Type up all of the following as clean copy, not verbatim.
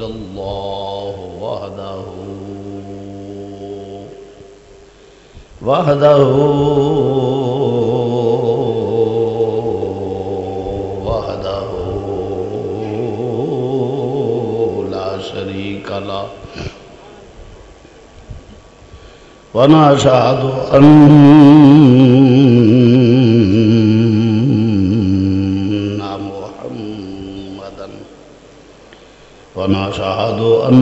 إلا الله وحده لا شريك له ونشهد أن محمدا ونشهد أن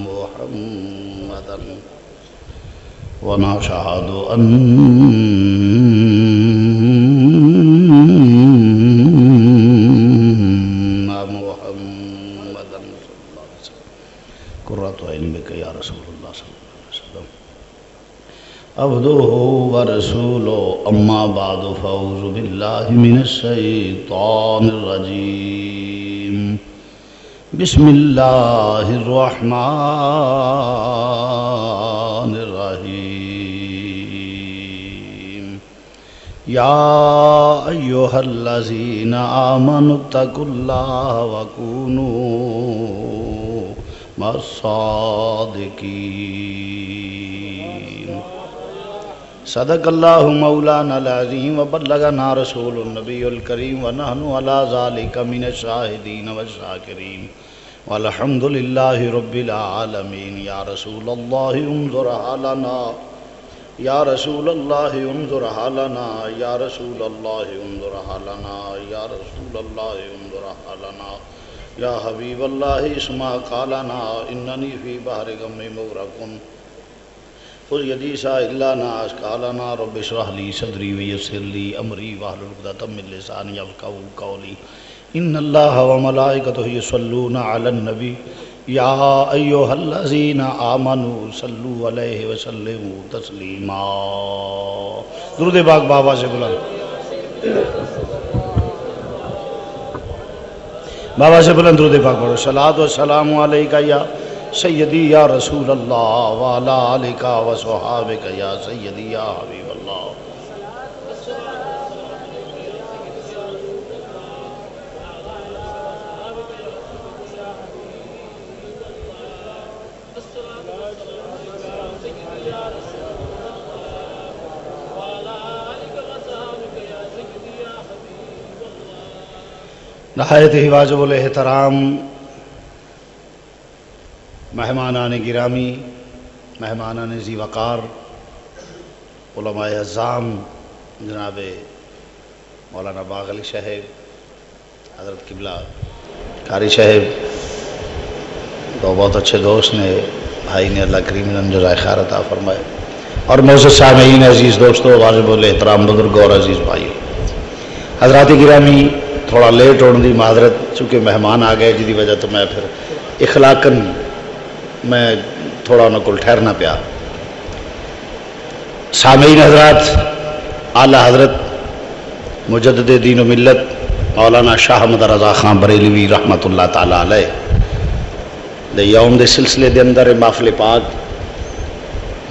محمدا ونشهد أن قرۃ عین بک یا رسول اللہ صلی اللہ علیہ وسلم عبدہ ورسولہ اما بعد فاعوذ باللہ من الشیطان الرجیم بسم اللہ الرحمن الرحیم یا ایہا الذین آمنوا اتقوا اللہ وکونوا مع الصادقین صدق اللہ مولانا العظیم وبلغنا رسول النبی الکریم ونحن علی ذلک من الشاہدین والشاکرین والحمد للہ رب العالمین یا رسول اللہ انظر حالنا یا رسول اللہ انظر حالنا یا رسول اللہ انظر حالنا یا رسول اللہ انظر حالنا یا حبیب اللہ اسمع قالنا اننی فی بحر غم مغرق خذ یدی سائلنا اشکالنا رب اشرح لی صدری ویسر لی امری واحلل عقدۃ من لسانی یفقهوا قولی ان اللہ وملائکتہ یصلون علی النبی یا ایھا الذین آمنوا صلوا علیہ وسلموا تسلیما درود پاک بابا سے بلند بابا سے بلند درود پاک پڑھو صلاۃ و سلام علیکہ یا سیدی یا رسول اللہ وعلی آلکہ و صحابکہ یا سیدی یا حبیب اللہ نہایت ہی واجب الاحترام مہمانان گرامی، مہمانان ذی وقار، علماء اعظام، جناب مولانا باغ علی صاحب، حضرت قبلہ قاری صاحب، دو بہت اچھے دوست نے، بھائی نے، اللہ کریم نے جزائے خیر عطا فرمائے، اور معزز سامعین، عزیز دوستو، واجب الاحترام بزرگ اور عزیز بھائی، حضرات گرامی، تھوڑا لیٹ ہونے دی معذرت، چونکہ مہمان آ گئے جی وجہ تو میں پھر اخلاقاً میں تھوڑا انہوں کو ٹھہرنا پیا۔ سامعین حضرات، اعلیٰ حضرت مجدد دین و ملت مولانا شاہ احمد رضا خان بریلوی رحمت اللہ تعالیٰ علیہ دے یوم دے سلسلے دے اندر محفل پاک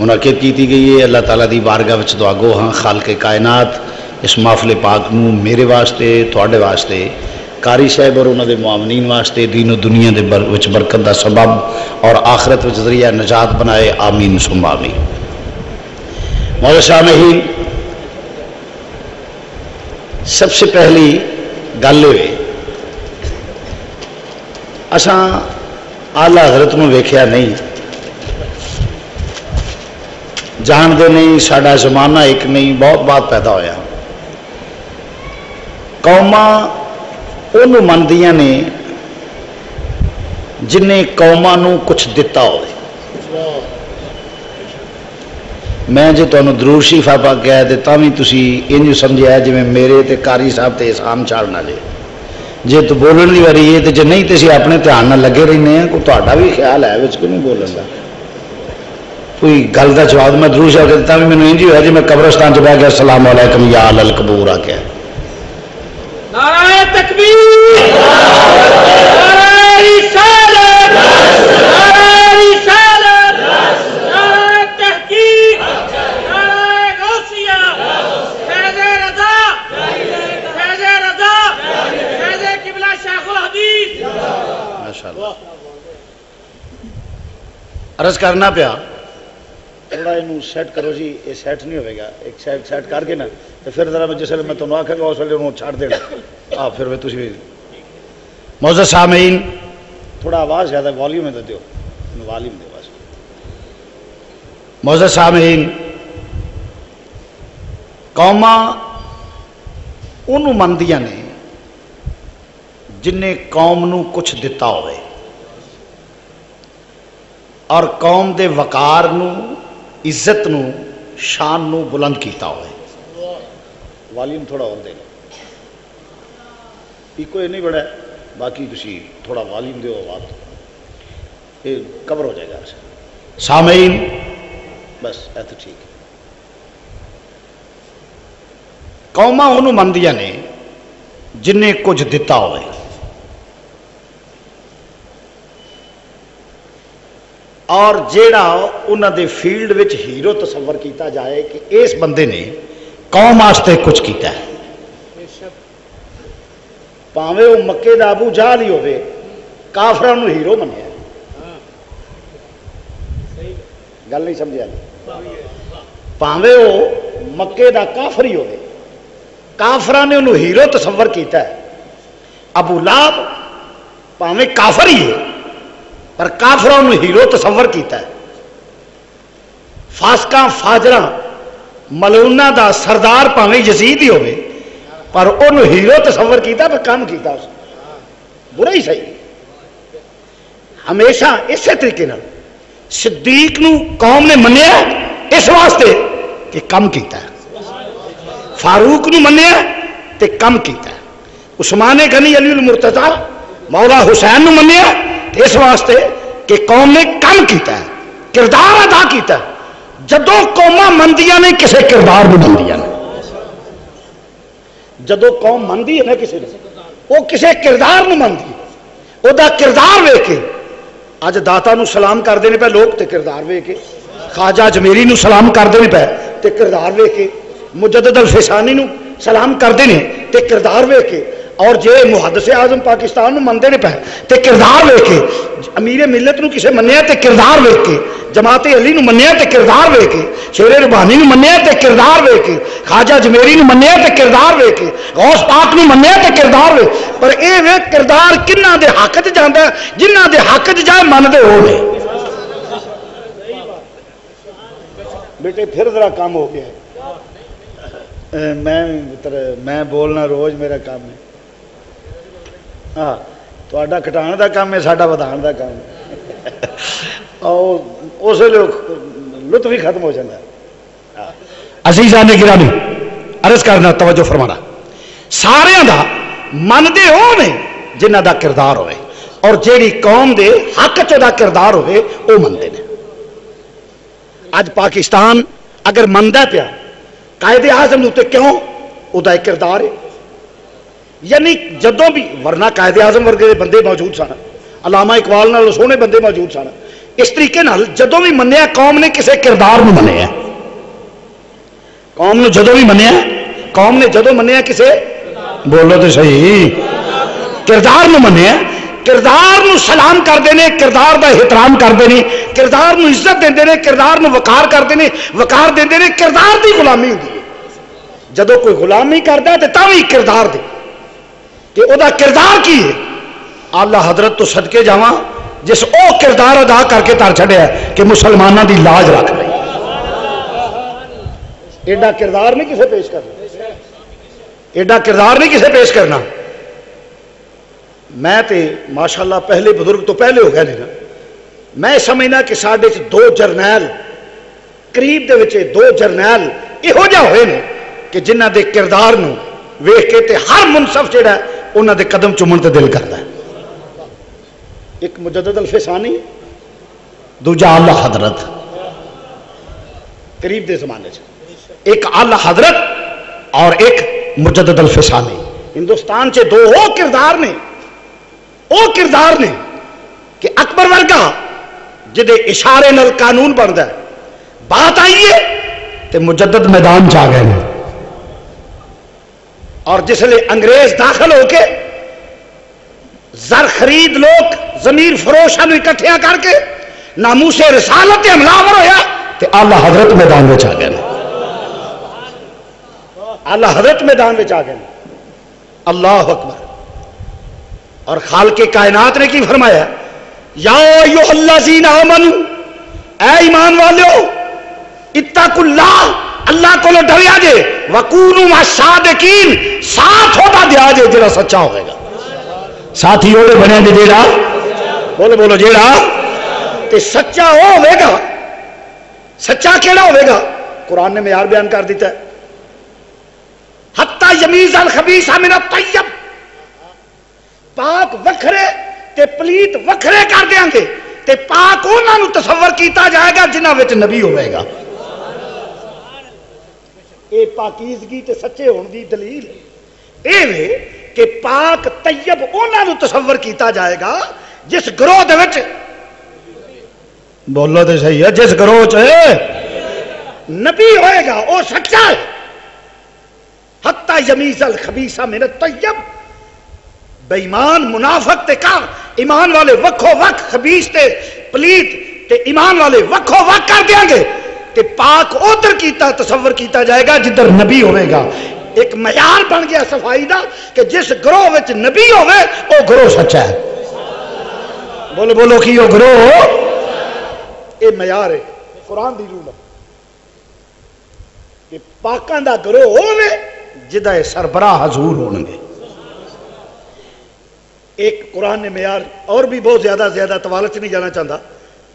منعقد کی گئی ہے۔ اللہ تعالیٰ دی بارگاہ وچ دعا گو ہاں خالق کائنات اس محفل پاک نو میرے واسطے، تھوڑے واسطے، قاری صاحب اور انہوں دے معاونین واسطے دین و دنیا دے وچ برکت دا سبب اور آخرت وچ ذریعہ نجات بنائے، آمین ثم آمین۔ مولا سامعین، سب سے پہلی گل ہوئے اساں اعلیٰ حضرت نو ویکھیا نہیں، جان دے نہیں، ساڈا زمانہ ایک نہیں، بہت بات پیدا ہویا۔ قوماں انہوں مندیاں نے جنہیں قوماں نو کچھ دتا ہوئے۔ میں جے تانوں درود شریف آپ کہہ دیتا بھی تسی انج سمجھیا جی میں میرے تے قاری صاحب تے احسان چاڑنا لے، جے تو بولن دی واری ہے تے جے نہیں تے اسی اپنے دھیان نال لگے رہنے ہیں، کوئی تہاڈا بھی خیال ہے وچ کہ نہیں بولن دا، کوئی گل دا جواب میں درود شریف دیتا بھی مینوں انج ہویا جی میں قبرستان چ بیٹھ کے السلام علیکم یا اہل القبور آ کے نعرہ تکبیر، نعرہ رسالت، نعرہ رسالت، نعرہ تحقیق، نعرہ غوثیہ، فیض رضا، فیض عرض کرنا پیا تھوڑا یہ سیٹ کرو جی، یہ سیٹ نہیں ہوئے گا، ایک سیٹ کر کے نا تو پھر ذرا جس ویلے میں تمہیں آخا گا اس ویلے انہوں چھڑ دینا پھر تھی بھی معزز سامعین تھوڑا آواز زیادہ والیوم تو دیو، والیوم دو بس۔ معزز سامعین قوماں انہوں مندیاں نے جن نے قوم نو کچھ دتا ہوئے اور قوم دے وقار نو، عزت نو، شان نو بلند کیتا ہوئے۔ والیوم تھوڑا اور دے لو، ایکو یہ نہیں بڑا ہے، باقی تسی تھوڑا والیوم دیو، آواز یہ کور ہو جائے گا۔ سامعین بس ایسا ٹھیک ہے۔ قوماں انہوں مندیاں نے جن نے کچھ دتا ہوئے اور جیڑا انہاں دے فیلڈ وچ ہیرو تصور کیتا جائے کہ اس بندے نے قوم واسطے کچھ کیتا ہے، پاویں وہ مکے دا ابو جہل ہی ہوئے، کافراں نوں ہیرو منیا، گل نہیں سمجھا، پاویں وہ مکے دا کافر ہی ہوئے، کافراں نے انہوں ہیرو تصور کیتا ہے۔ ابو لہب پاویں کافر ہی ہے پر کافراں انہوں ہیرو تصور کیتا ہے۔ فاسقاں فاجراں ملعوناں دا سردار پاویں یزید ہی ہوئے پر انہوں ہیرو تصور کیتا، پر کام کیتا اس برا ہی صحیح۔ ہمیشہ اسی طریقے نال صدیق نو قوم نے منیا اس واسطے کہ کم کیتا ہے، فاروق نو منیا تے کم کیتا ہے، عثمان غنی علی المرتضی مولا حسین نو منیا اس واسطے کہ قوم نے کم کیتا ہے، کردار ادا کیتا ہے۔ جدو قوماں مندیاں نے کسے کردار نو مندیاں نے، جدو قوم مندی ہے نا کسے نے، وہ کسے کردار نو مندی، وہ دا کردار وے کے اج داتا نو سلام کر دینے پہ لوگ تے کردار وے کے، خواجہ اجمیری نو سلام کر دینے پہ تے کردار وے کے، مجدد الفسانی نو سلام کر دینے تے کردار وے کے، اور جے محدث اعظم پاکستان نو مندے نے پہ تے کردار وے کے، امیر ملت نو کسے منیا تے کردار وے کے، جماعت علی نو منیا تے کردار وے کے، شیر ربانی نو منیا تے کردار وے کے، خواجہ اجمیری نو منیا تے کردار وے کے، غوث پاک نو منیا تے کردار وے، پر اے وے کردار کنہ دے حق چ جاندا ہے، جنہ دے حق چ جائے من دے ہو نے۔ بیٹے پھر ذرا کام ہو گیا ہے، میں بولنا روز میرا کام ہے، ہاں تھوڑا کٹان دا کام ہے، ساڈا ودھان دا کام ہے، اور اس ویلے لطف ہی ختم ہو جاتا ہے۔ عزیزان گرامی عرض کرنا توجہ فرمانا، سارے دا من دے ہو نے جنہ دا کردار ہوئے، اور جیڑی قوم دے حق چ دا کردار ہوئے وہ مندے نے۔ اج پاکستان اگر مندہ پیا قائد اعظم تے کیوں؟ وہ دا کردار ہے، یعنی جدوں بھی، ورنہ قائد اعظم ورگے بندے موجود سن، علامہ اقبال نال سونے بندے موجود سن، اس طریقے نال جدوں بھی منیا قوم نے کسے کردار نو منیا، قوم نے جدوں بھی منیا، قوم نے جدوں منیا کسے، بولو تو صحیح، کردار نو منیا، کردار نو سلام کر دینے، کردار دا احترام کر دینے، کردار نو عزت دے دینے، کردار نو وقار کر دینے، وقار دے دینے، کردار دی غلامی ہوتی ہے۔ جدو کوئی غلامی کرتا ہے تو تاوی کردار دے کہ او دا کردار کی ہے، آلہ حضرت تو صدقے جاواں جس او کردار ادا کر کے تر چھڑیا ہے کہ مسلمانہ دی لاج رکھ رہی، ایڈا کردار نہیں کسے پیش کرنا، ایڈا کردار نہیں کسے پیش کرنا۔ میں تے ماشاءاللہ پہلے بزرگ تو پہلے ہو گیا نہیں نا، میں سمجھنا کہ ساڈے چ دو جرنیل قریب دے وچ دو جرنیل یہو جہے ہوئے نے کہ جنہ دے کردار نو ویکھ کے تے ہر منصف جڑا ہے انہاں دے قدم چومن تے دل کردا ہے۔ ایک مجدد الفسانی، دوجا اعلی حضرت قریب دے زمانے چ، ایک اعلی حضرت اور ایک مجدد الفسانی۔ ہندوستان چ دو وہ کردار نے، وہ کردار نے کہ اکبر ورگا جدے اشارے نال قانون بنتا ہے، بات آئیے تے مجدد میدان چ آ گئے ہیں، اور جس لئے انگریز داخل ہو کے زر خرید لوگ ضمیر فروشاں اکٹھیاں کر کے ناموس رسالت حملہ ہویا تے آلہ حضرت میدان میں آ گئے، آلہ حضرت میدان میں آ گئے۔ اللہ اکبر۔ اور خالق کائنات نے کی فرمایا؟ یا ایھا الذین آمنوا، اے ایمان والو، اتقوا اللہ، اللہ کو ڈریا جے، وکونوا مع الصادقین، ساتھ ہوتا دیا جے جڑا سچا ہوئے گا، ساتھی ہوئے بنے دے جڑا، بولو بولو جڑا تے سچا ہوئے گا۔ سچا کیڑا ہوئے گا؟ قرآن نے معیار بیان کر دیتا ہے، حتی یمیز الخبیث من الطیب، پاک وکھرے تے پلیت وکھرے کر دیاں گے تے پاک انہاں نوں تصور کیتا جائے گا جنہاں وچ نبی ہوئے گا۔ اے پاکیزگی تے سچے ہون دی دلیل اے وے کہ پاک طیب انہاں نوں تصور کیتا جائے گا جس گروہ دے وچ، بولو تے صحیح ہے، جس گروہ چ نبی ہوئے گا او سچا ہے۔ حتی یمیز الخبیث من الطیب، بے ایمان منافق تے کا ایمان والے وکھو وک، خبیث تے پلیت تے ایمان والے وکھو وک کر دیاں گے تے پاک ادھر کیتا تصور کیتا جائے گا جدھر نبی ہوئے گا۔ ایک معیار بن گیا صفائی دا کہ جس گروہ وچ نبی ہوئے او گروہ سچا ہے۔ بولو بولو کی او گروہ، اے معیار ہے، قرآن دی رول ہے کہ پاکاں دا گروہ ہوئے جدہ سربراہ حضور ہونگے۔ ایک قرآن نے معیار اور بھی بہت زیادہ طوالت نہیں جانا چاہتا،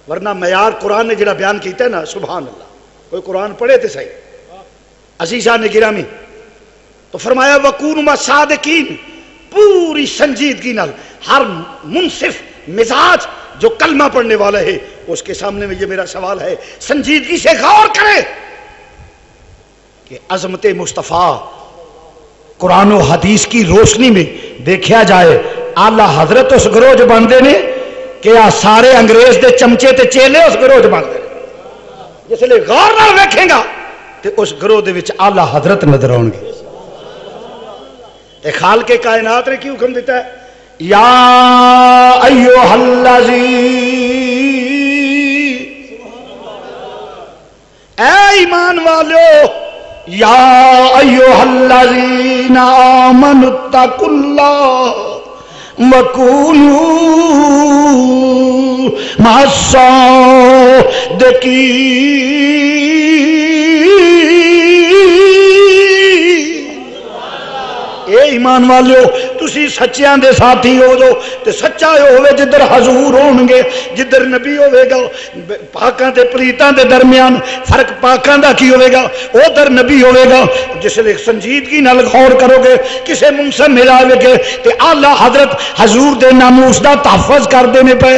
ورنہ معیار قرآن نے جڑا بیان کیتا ہے نا، سبحان اللہ، کوئی قرآن پڑھے تے صحیح۔ عزیزان گرامی، تو فرمایا وَكُونُوا مَعَ الصَّادِقِينَ، پوری سنجیدگی نال ہر منصف مزاج جو کلمہ پڑھنے والا ہے اس کے سامنے میں یہ میرا سوال ہے، سنجیدگی سے غور کرے کہ عظمت مصطفیٰ قرآن و حدیث کی روشنی میں دیکھا جائے آلہ حضرت اس گروہ جو بندے نے کہ سارے انگریز دے چمچے تے چیلے اس گروہ جو بندے نے، جس لئے غور نہ دیکھیں گا تے اس گروہ دے وچ آلہ حضرت نظر آؤں گے۔ تے خالق کائنات نے کیوں حکم دیتا ہے؟ یا ایھا الذین، اے ایمان والو، یا ایھا الذین آمنوا اتقوا اللہ وکونوا مع الصادقین۔ اے ایمان والو، تسی سچیاں دے ساتھی ہو جو تے سچا ہوئے جدھر حضور ہون گے، جدھر نبی ہوئے گا۔ پاکاں تے پلیتاں دے درمیان فرق پاکاں دا کی ہوئے گا، ادھر نبی ہوئے گا۔ جس لئے سنجیدگی نال غور کرو گے، کسے منصب ملاوے گے تے اعلیٰ حضرت حضور دے ناموس دا تحفظ کر دینے پہ۔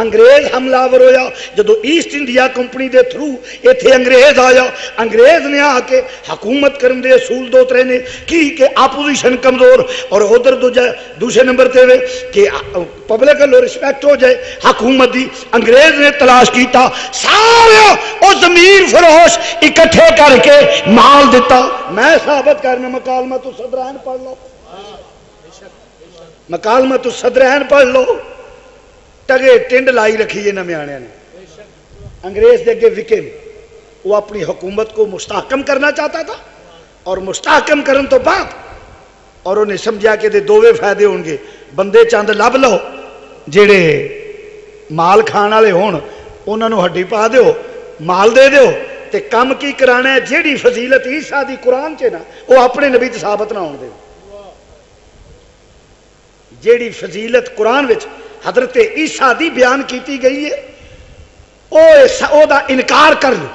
انگریز حملہ آور ہویا جدو ایسٹ انڈیا کمپنی دے تھرو ایتھے انگریز آیا، انگریز نے آ کے حکومت کرن دے اصول دو ترے نے کی کہ اپوزیشن کمزور، اور ادھر دوسرے نمبر تے ہوئے کہ پبلک لو رسپیکٹ ہو جائے حکومت دی۔ انگریز نے تلاش کیتا، سارے او ضمیر فروش اکٹھے کر کے مال دیتا۔ میں ثابت کرنا، مکالمۃ الصدرین پڑھ لو، مکالمۃ الصدرین پڑھ لو، ٹگے ٹنڈ لائی رکھی ہے نمیانے نے، انگریز دے اگے وکے، وہ اپنی حکومت کو مستحکم کرنا چاہتا تھا، اور مستحکم کرن تو بعد اور انہیں سمجھا کہ دے دووے فائدے ہون گے، بندے چاند لب لو جیڑے مال کھان والے ہون، انہاں نوں ہڈی پا دیو، مال دے دیو، تے کم کی کرانا ہے جیڑی فضیلت عیسیٰ دی قرآن چ نا وہ اپنے نبی تے ثابت نہ ہون دے، جیڑی فضیلت قرآن وچ حضرت عیسیٰ دی بیان کیتی گئی ہے او دا انکار کر لو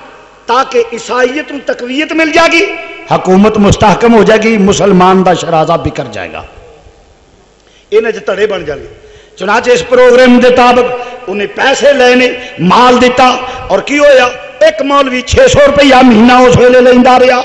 تاکہ عیسائیت میں تقویت مل جائے گی، حکومت مستحکم ہو جائے گی، مسلمان دا شرازہ بکر جائے گا، انہیں جو تڑے بن جائے گے۔ چنانچہ اس پروگرام دے طابق انہیں پیسے لینے، مال دیتا، اور کی ہویا ایک مولوی 600 روپیہ مہینہ اس ویلے لیندا رہا،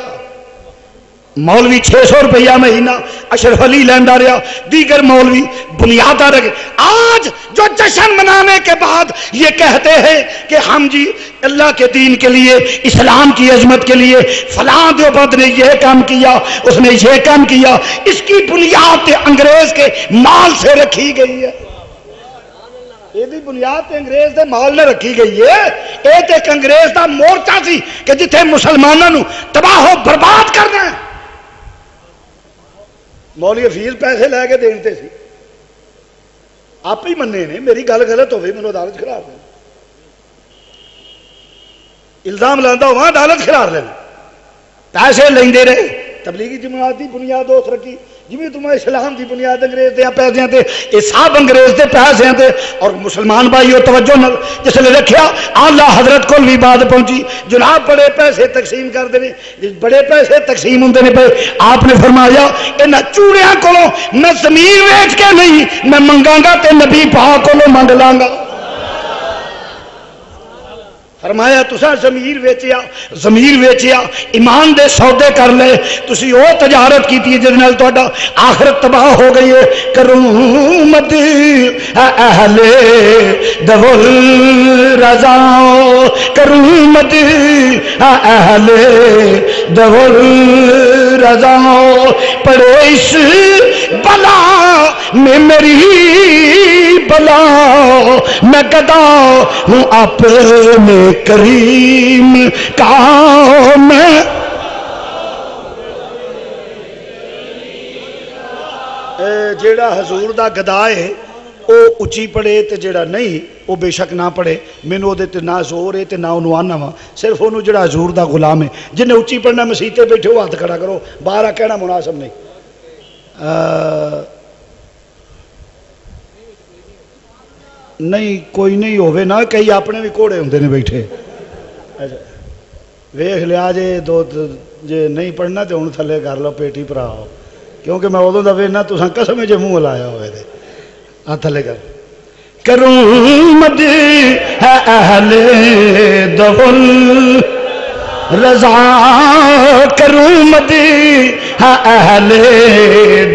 مولوی 600 روپیہ مہینہ اشرف علی لیندا رہا، دیگر مولوی بنیادہ رکھے۔ آج جو جشن منانے کے بعد یہ کہتے ہیں کہ ہم جی اللہ کے دین کے لیے، اسلام کی عظمت کے لیے فلاں دیوبند نے یہ کام کیا، اس نے یہ کام کیا، اس کی بنیاد انگریز کے مال سے رکھی گئی ہے۔ یہ بنیاد تے انگریز دے مال نے رکھی گئی ہے. یہ تے ایک انگریز دا مورچہ سی کہ جتھے مسلمانوں تباہ و برباد کرنا ہے. مولوی حفیظ پیسے لے کے دیتے سی, آپ ہی مننے نے. میری گل غلط ہوئی مینوں عدالت خرار دیں, الزام لاندہ ہوا عدالت خرار لینا. پیسے لیندے رہے. تبلیغی جماعت دی بنیاد اس رکھی جی تم اسلام دی بنیاد انگریز دے پیسے تے یہ سب انگریز دے پیسے تے. اور مسلمان بھائیو توجہ نال جس نے رکھیا آلہ حضرت کو بھی بات پہنچی جناب بڑے پیسے تقسیم کرتے ہیں, بڑے پیسے تقسیم ہوندے نے پے. آپ نے فرمایا انہاں چوڑیاں کولوں میں زمین ویچ کے نہیں میں منگاں گا تے نبی پاک کولوں منگ لاں گا. فرمایا تساں ضمیر ویچیا ایمان دے سودے کر لے. تسی او تجارت کیتی ہے جس نال تہاڈا آخرت تباہ ہو گئی ہے. کرومت اہل دول رضا, کرومت اہل دول رضا, پڑے اس بلا میں میری بلا, میں گدا ہوں اپنے کریم کا. میں جیڑا حضور دا گدا ہے او اچھی پڑھے تے جیڑا نہیں او بے شک نہ پڑھے. مینوں او دے تے نہ زور ہے تے نہ اونوں آنا وا, صرف اونوں جیڑا حضور دا غلام ہے. جنہیں اچھی پڑھنا مسیح تے بیٹھے ہو ہاتھ کھڑا کرو, باہر کہنا مناسب نہیں. نہیں کوئی نہیں ہوئے نا, کئی اپنے بھی گھوڑے ہوندے نے بیٹھے. ویخ لیا جے دو جے نہیں پڑھنا تو ہوں تھلے کر لو پیٹی پراؤ, کیونکہ میں ادو دے نا تو قسم جے منہ لایا ہوئے تھے. ہاں تھلے کر. کرومت ہے اہل دول رضا, کرومت ہے اہل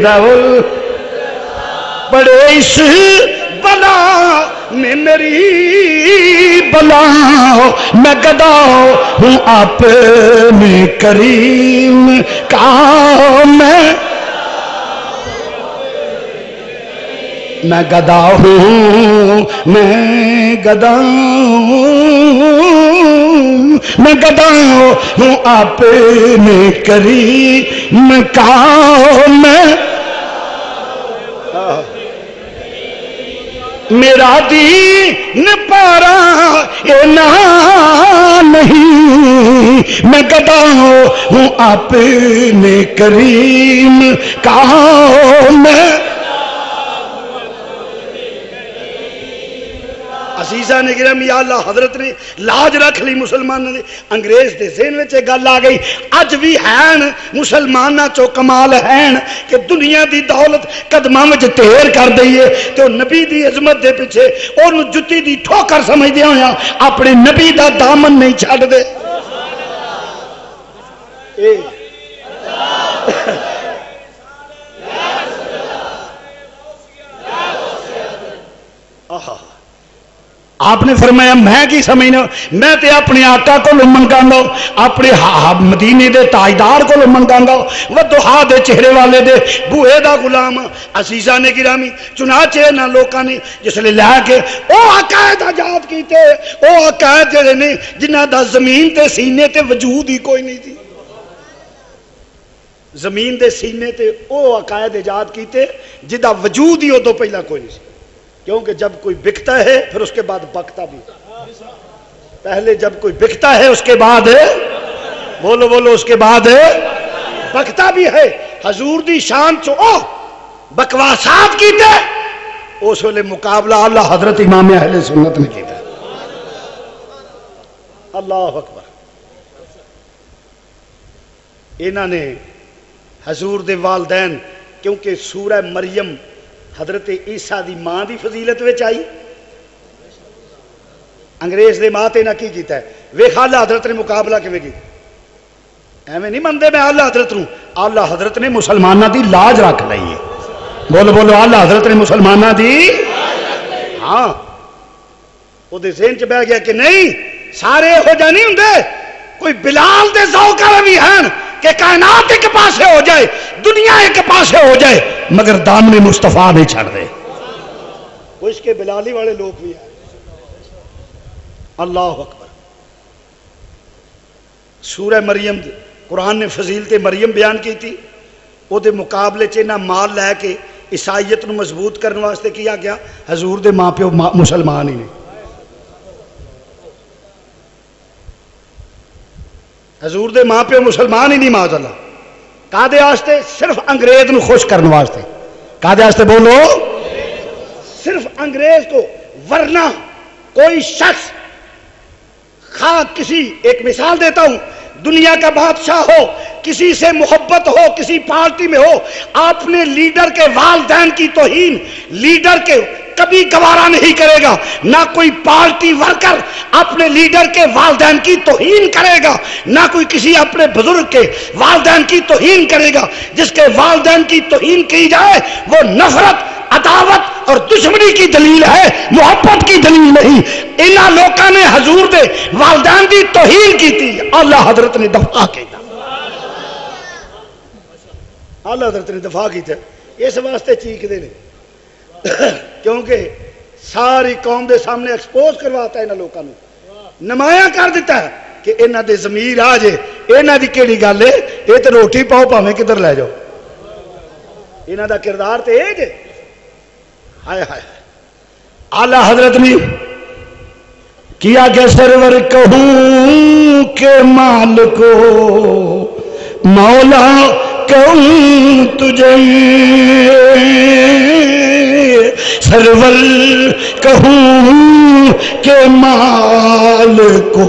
دول, بڑے اس بلا میں میری بلا, میں گدا ہوں اپنے کریم کا. میں گدا ہوں, میں گدا ہوں, میں گدا ہوں اپنے کریم کا. میں میرا دین پارا یہ نہیں, میں گدا ہوں اپنے کریم کا. میں عزیزہ نے گرامی اللہ حضرت نے لاج رکھ لی مسلمانوں نے. انگریز دے ذہن وچ گل آ گئی اج بھی ہیں مسلماناں چو کمال ہیں کہ دنیا دی دولت قدماں وچ ٹھیر کر دئیے تے نبی دی عظمت دے پیچھے اونوں جُتی دی ٹھوکر سمجھدے ہویا اپنے نبی دا دامن نہیں چھڈ دے. آپ نے فرمایا میں کی سمجھنا, میں تے اپنے آقا کو منگاں گا, اپنے مدینے دے تاجدار کو منگاں گا, وضحا دے چہرے والے دے بوئے دا غلام. عزیزہ نے گرامی چنانچہ نہ لوکاں نے جس لے لے کے او عقائد آزاد کیتے, او عقائد جڑے نے جنہاں دا زمین تے سینے تے وجود ہی کوئی نہیں تھی. زمین دے سینے تے او عقائد ایجاد کیتے جدا وجود ہی ادو پہلا کوئی نہیں سی. کیونکہ جب کوئی بکتا ہے پھر اس کے بعد بکتا بھی. پہلے جب کوئی بکتا ہے اس کے بعد بولو بولو اس کے بعد بکتا بھی ہے. حضور دی شان چو بکواسات کیتے اس ویلے مقابلہ اللہ حضرت امام اہل سنت نے کیتا. اللہ اکبر. انہوں نے حضور دے والدین, کیونکہ سورہ مریم حضرت عیسیٰ دی ماں دی فضیلت وچ آئی, انگریز دے ماں تے نہ کی کیتا ہے. ویکھ اعلی حضرت نے مقابلہ کیویں کیتا. ایویں نہیں منتے میں اعلی حضرت نوں, اعلی حضرت نے مسلماناں دی لاج رکھ لئی ہے. بولو بولو اعلی حضرت نے مسلماناں دی. ہاں او دے ذہن چ بیٹھ گیا کہ نہیں سارے ہو جا نہیں ہوندے, کوئی بلال دے ذوق والے بھی ہیں کہ کائنات ایک پاسے ہو جائے, دنیا ایک پاسے ہو جائے, مگر دامن مصطفیٰ نہیں چھڑ دے. وہ اس کے بلالی والے لوگ بھی ہیں. اللہ اکبر. سورہ مریم قرآن نے فضیلت مریم بیان کی تھی، وہ دے مقابلے چ مال لے کے عیسائیت نو مضبوط کرنے واسطے کیا گیا. حضور دے ماں پیو مسلمان ہی نے. حضور دے ماں پیو مسلمان ہی نہیں معاذ اللہ. کادے واسطے؟ صرف انگریز نو خوش کرنے واسطے. کادے واسطے بولو؟ صرف انگریز کو. ورنہ کوئی شخص خواہ کسی، ایک مثال دیتا ہوں، دنیا کا بادشاہ ہو، کسی سے محبت ہو، کسی پارٹی میں ہو، اپنے لیڈر کے والدین کی توہین لیڈر کے کبھی گوارا نہیں کرے گا. نہ کوئی پارٹی ورکر اپنے لیڈر کے والدین کی توہین کرے گا، نہ کوئی کسی اپنے بزرگ کے والدین کی توہین کرے گا. جس کے والدین کی توہین کی جائے وہ نفرت، عداوت اور دشمنی کی دلیل ہے، محبت کی دلیل نہیں. انہاں لوکاں نے حضور دے والدین دی توہین کی تھی، اللہ حضرت نے دفاع کیتا. اللہ حضرت نے دفاع کیتا. اس واسطے چیخدے نے کیونکہ ساری قوم دے سامنے ایکسپوز کرواتا ہے. انہاں لوکاں نو نمایاں کر دیتا ہے کہ انہاں دے ضمیر آ جے. انہاں دی کیڑی گل ہے؟ یہ تے روٹی پاؤ پاویں کدھر لے جاؤ. انہاں دا کردار تے اے جے. ہائے ہائے. اعلیٰ حضرت نے کیا کہ سرور کہوں کہ مالکو مولا کہوں تجھے، سرور کہوں کہ مالکو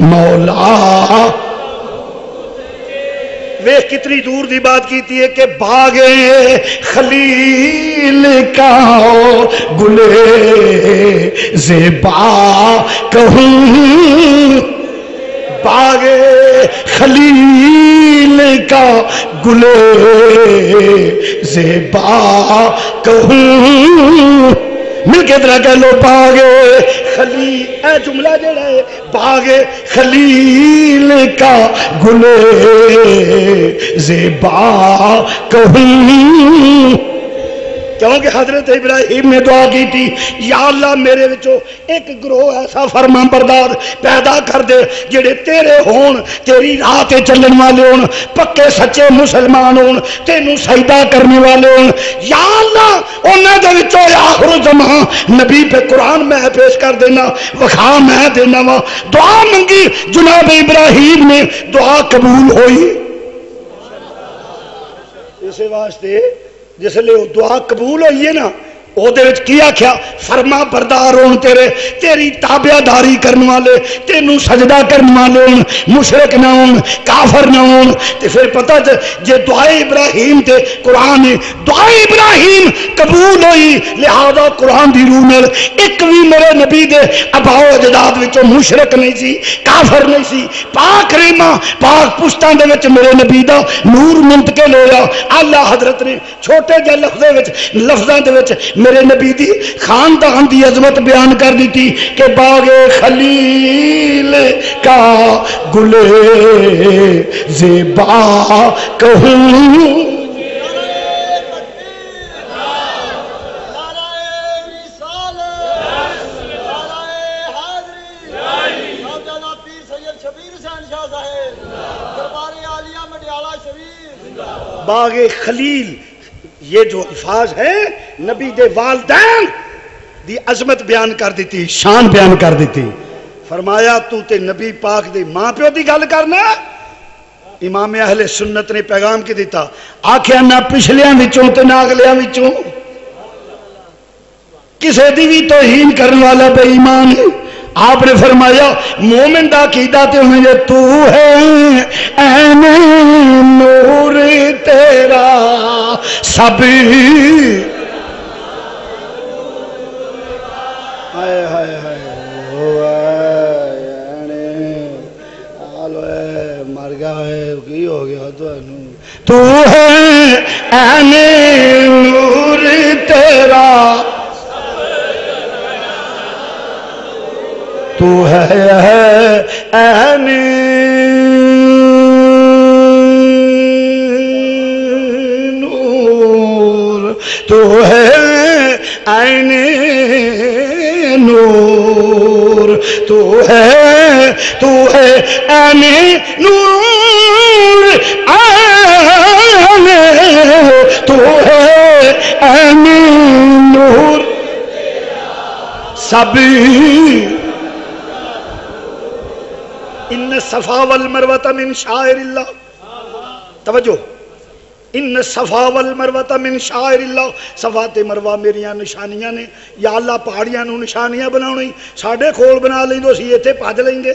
مولا. وہ کتنی دور دی بات کیتی ہے کہ باغ خلیل کا گلے زیبا کہوں، باغ خلیل کا گلے زیبا کہوں. مل کے ذرا کہہ لو باغ خلیل. اے جملہ جڑا ہے باغ خلیل کا گلے زیبا کہوں. کیونکہ حضرت ابراہیم نے دعا کی تھی، یا اللہ میرے وچوں ایک گروہ ایسا فرمان بردار پیدا کر دے جڑے تیرے ہون، تیری راہ تے چلن والے ہون، پکے سچے مسلمان ہون، تینوں سجدہ کرنے والے ہون. یا اللہ انہاں دے وچوں آخر زمان نبی پہ قرآن میں پیش کر دینا، وکھا میں دینا وا. دعا منگی جناب ابراہیم نے، دعا قبول ہوئی. اس واسطے جس لئے وہ دعا قبول ہوئی ہے نا، وہ دے وچ کی آکھیا فرما بردار ہون تیرے، تیری تابع داری کرنے والے، تینوں سجدہ کرنے والے ہون، مشرک نہ ہون، کافر نہ ہون. تے پھر پتہ جے دعائے ابراہیم تے قرآن دعائے ابراہیم قبول ہوئی، لہذا قرآن دی روح نال ایک بھی میرے نبی دے ابا و اجداد وچوں مشرک نہیں سی، کافر نہیں سی. پاک ریما پاک پشتاں دے وچ میرے نبی دا نور منتقل ہویا. اللہ حضرت نے چھوٹے جے لفظاں دے وچ میرے نبی دی خاندان دی عظمت بیان کر دی تھی کہ باغ خلیل کا گلے زیبا کہوں. باغ خلیل، یہ جو الفاظ ہیں نبی دے والدین دی عظمت بیان کر دیتی، شان بیان کر دیتی. فرمایا تو تے نبی پاک دے ماں پیو دی گل کرنا. امام اہل سنت نے پیغام کی دیتا، آکھیا نہ پچھلیاں وچوں تے نہ اگلیاں وچوں کسے دی بھی توہین کرنے والا بے ایمان ہے. آپ نے فرمایا مومن دا عقیدہ تے ہوئے تو ہے این نور تیرا سب. ہائے ہائے ہائے مر گیا ہے، کی ہو گیا تو ہے این نور تیرا، تو ہے این نور، تو ہے نور تو ہے عین نور تو ہے عین نور سب ان الصفا والمروہ من شعائر اللہ. توجہ، ان الصفا والمروہ من شعائر اللہ. صفا تے مروہ میریاں نشانیاں نے. یا اللہ پہاڑیاں نو نشانیاں بناونی ساڈے کول بنا لیں تو اسی ایتھے بھج لیں گے.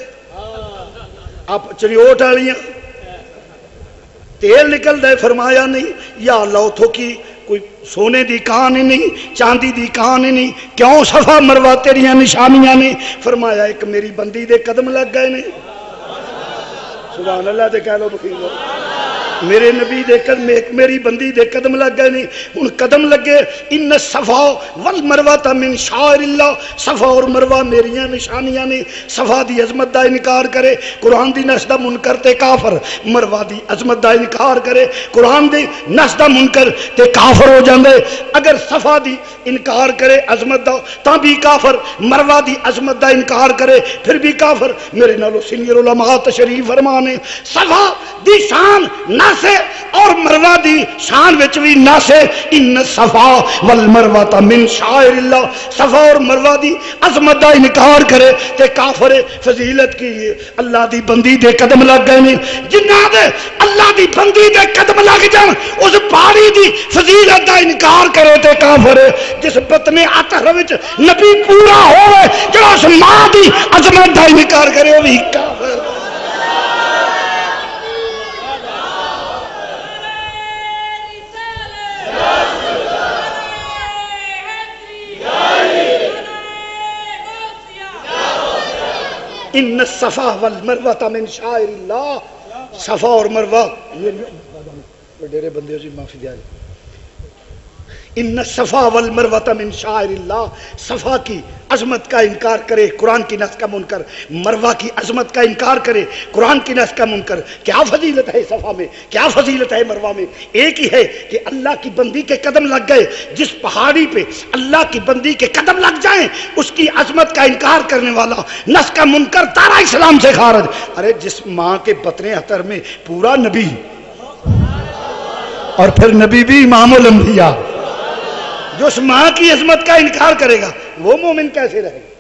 آپ چریوٹ والیاں تیل نکلدا ہے فرمایا نہیں. یا اللہ اتھوں کی کوئی سونے دی کان نہیں چاندی دی کان نہیں. کیوں صفا مروہ تیریاں نشانیاں نے؟ فرمایا ایک میری بندی دے قدم لگ گئے نے. سبحان اللہ تے کہہ لو بخیر لو. میرے نبی دے قدم ایک میری بندی دے قدم لگ گئے نہیں. ہن قدم لگے. ان الصفا والمروہ من شعائر اللہ. صفا اور مروہ میریاں نشانیاں نے. صفا دی عظمت دا انکار کرے قرآن دی نص دا منکر تے کافر. مروہ دی عظمت دا انکار کرے قرآن دی نص دا منکر تے کافر ہو جاندے. اگر صفا دی انکار کرے عظمت دا تاں بھی کافر. مروہ دی عظمت دا انکار کرے پھر بھی کافر. میرے نالو سینئر علماء تشریف فرما نے صفا دی شان نس ہے اور مروہ دی شان وچ بھی نس ہے. ان الصفا والمروہ من شعائر اللہ. صفا اور مروہ دی عظمت دا انکار کرے تے کافر ہے. فضیلت کی ہے اللہ دی بندی دے قدم لگ گئے نے. جنہ دے اللہ دی بندی دے قدم لگ جان اس پہاڑی دی فضیلت دا انکار کرے تے کافر ہے. جس بطن اطہر وچ نبی پورا ہوئے جڑا اس ماں دی عظمت دا انکار کرے وہ بھی کافر. ان الصفا والمروہ من شعائر اللہ. صفا اور مروہ ڈیرے بندے جی معافی دیا. ان الصفا والمروہ من شعائر اللہ. صفا کی عظمت کا انکار کرے قرآن کی نص کا منکر. مروہ کی عظمت کا انکار کرے قرآن کی نص کا منکر. کیا فضیلت ہے صفا میں, کیا فضیلت ہے مروہ میں؟ ایک ہی ہے کہ اللہ کی بندی کے قدم لگ گئے. جس پہاڑی پہ اللہ کی بندی کے قدم لگ جائیں اس کی عظمت کا انکار کرنے والا نص کا منکر دارا اسلام سے خارج. ارے جس ماں کے بطن اطہر میں پورا نبی اور پھر نبی بھی امام الانبیاء, جو اس ماں کی عظمت کا انکار کرے گا وہ مومن کیسے رہے گا؟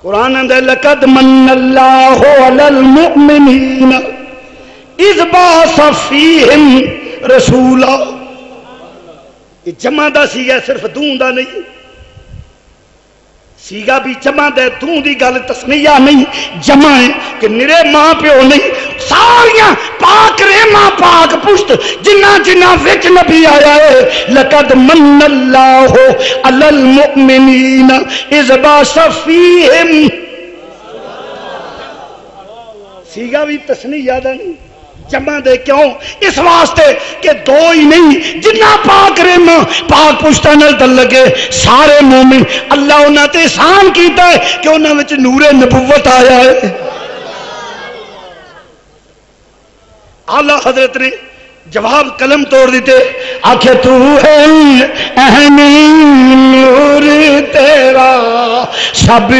قرآن اندر لقد من اللہ علی المؤمنین اذ بعث فیہم رسولا. یہ جمع دا سیگا صرف دوں دا نہیں, سیگا بھی جمع دے دوں دی گل تسنیہ نہیں. جمع ہے کہ نرے ماں پیو نہیں ساریاں پاک ریماں پاک پشت جنہ جنہ وچ نبی آیا ہے. لقد من اللہ علی المؤمنین اذ بعث فیہم. سیگا بھی تسنیہ دا نہیں جمع دے. کیوں؟ اس واسطے کہ دو ہی نہیں جنہ پاک ریماں پاک پشتہ نال دل لگے سارے مومن اللہ انہاں تے احسان کیتا ہے کہ انہاں وچ نور نبوت آیا ہے. اعلیٰ حضرت نے جواب قلم توڑ دیتے. آخے تو ہے اہم نور تیرا سب.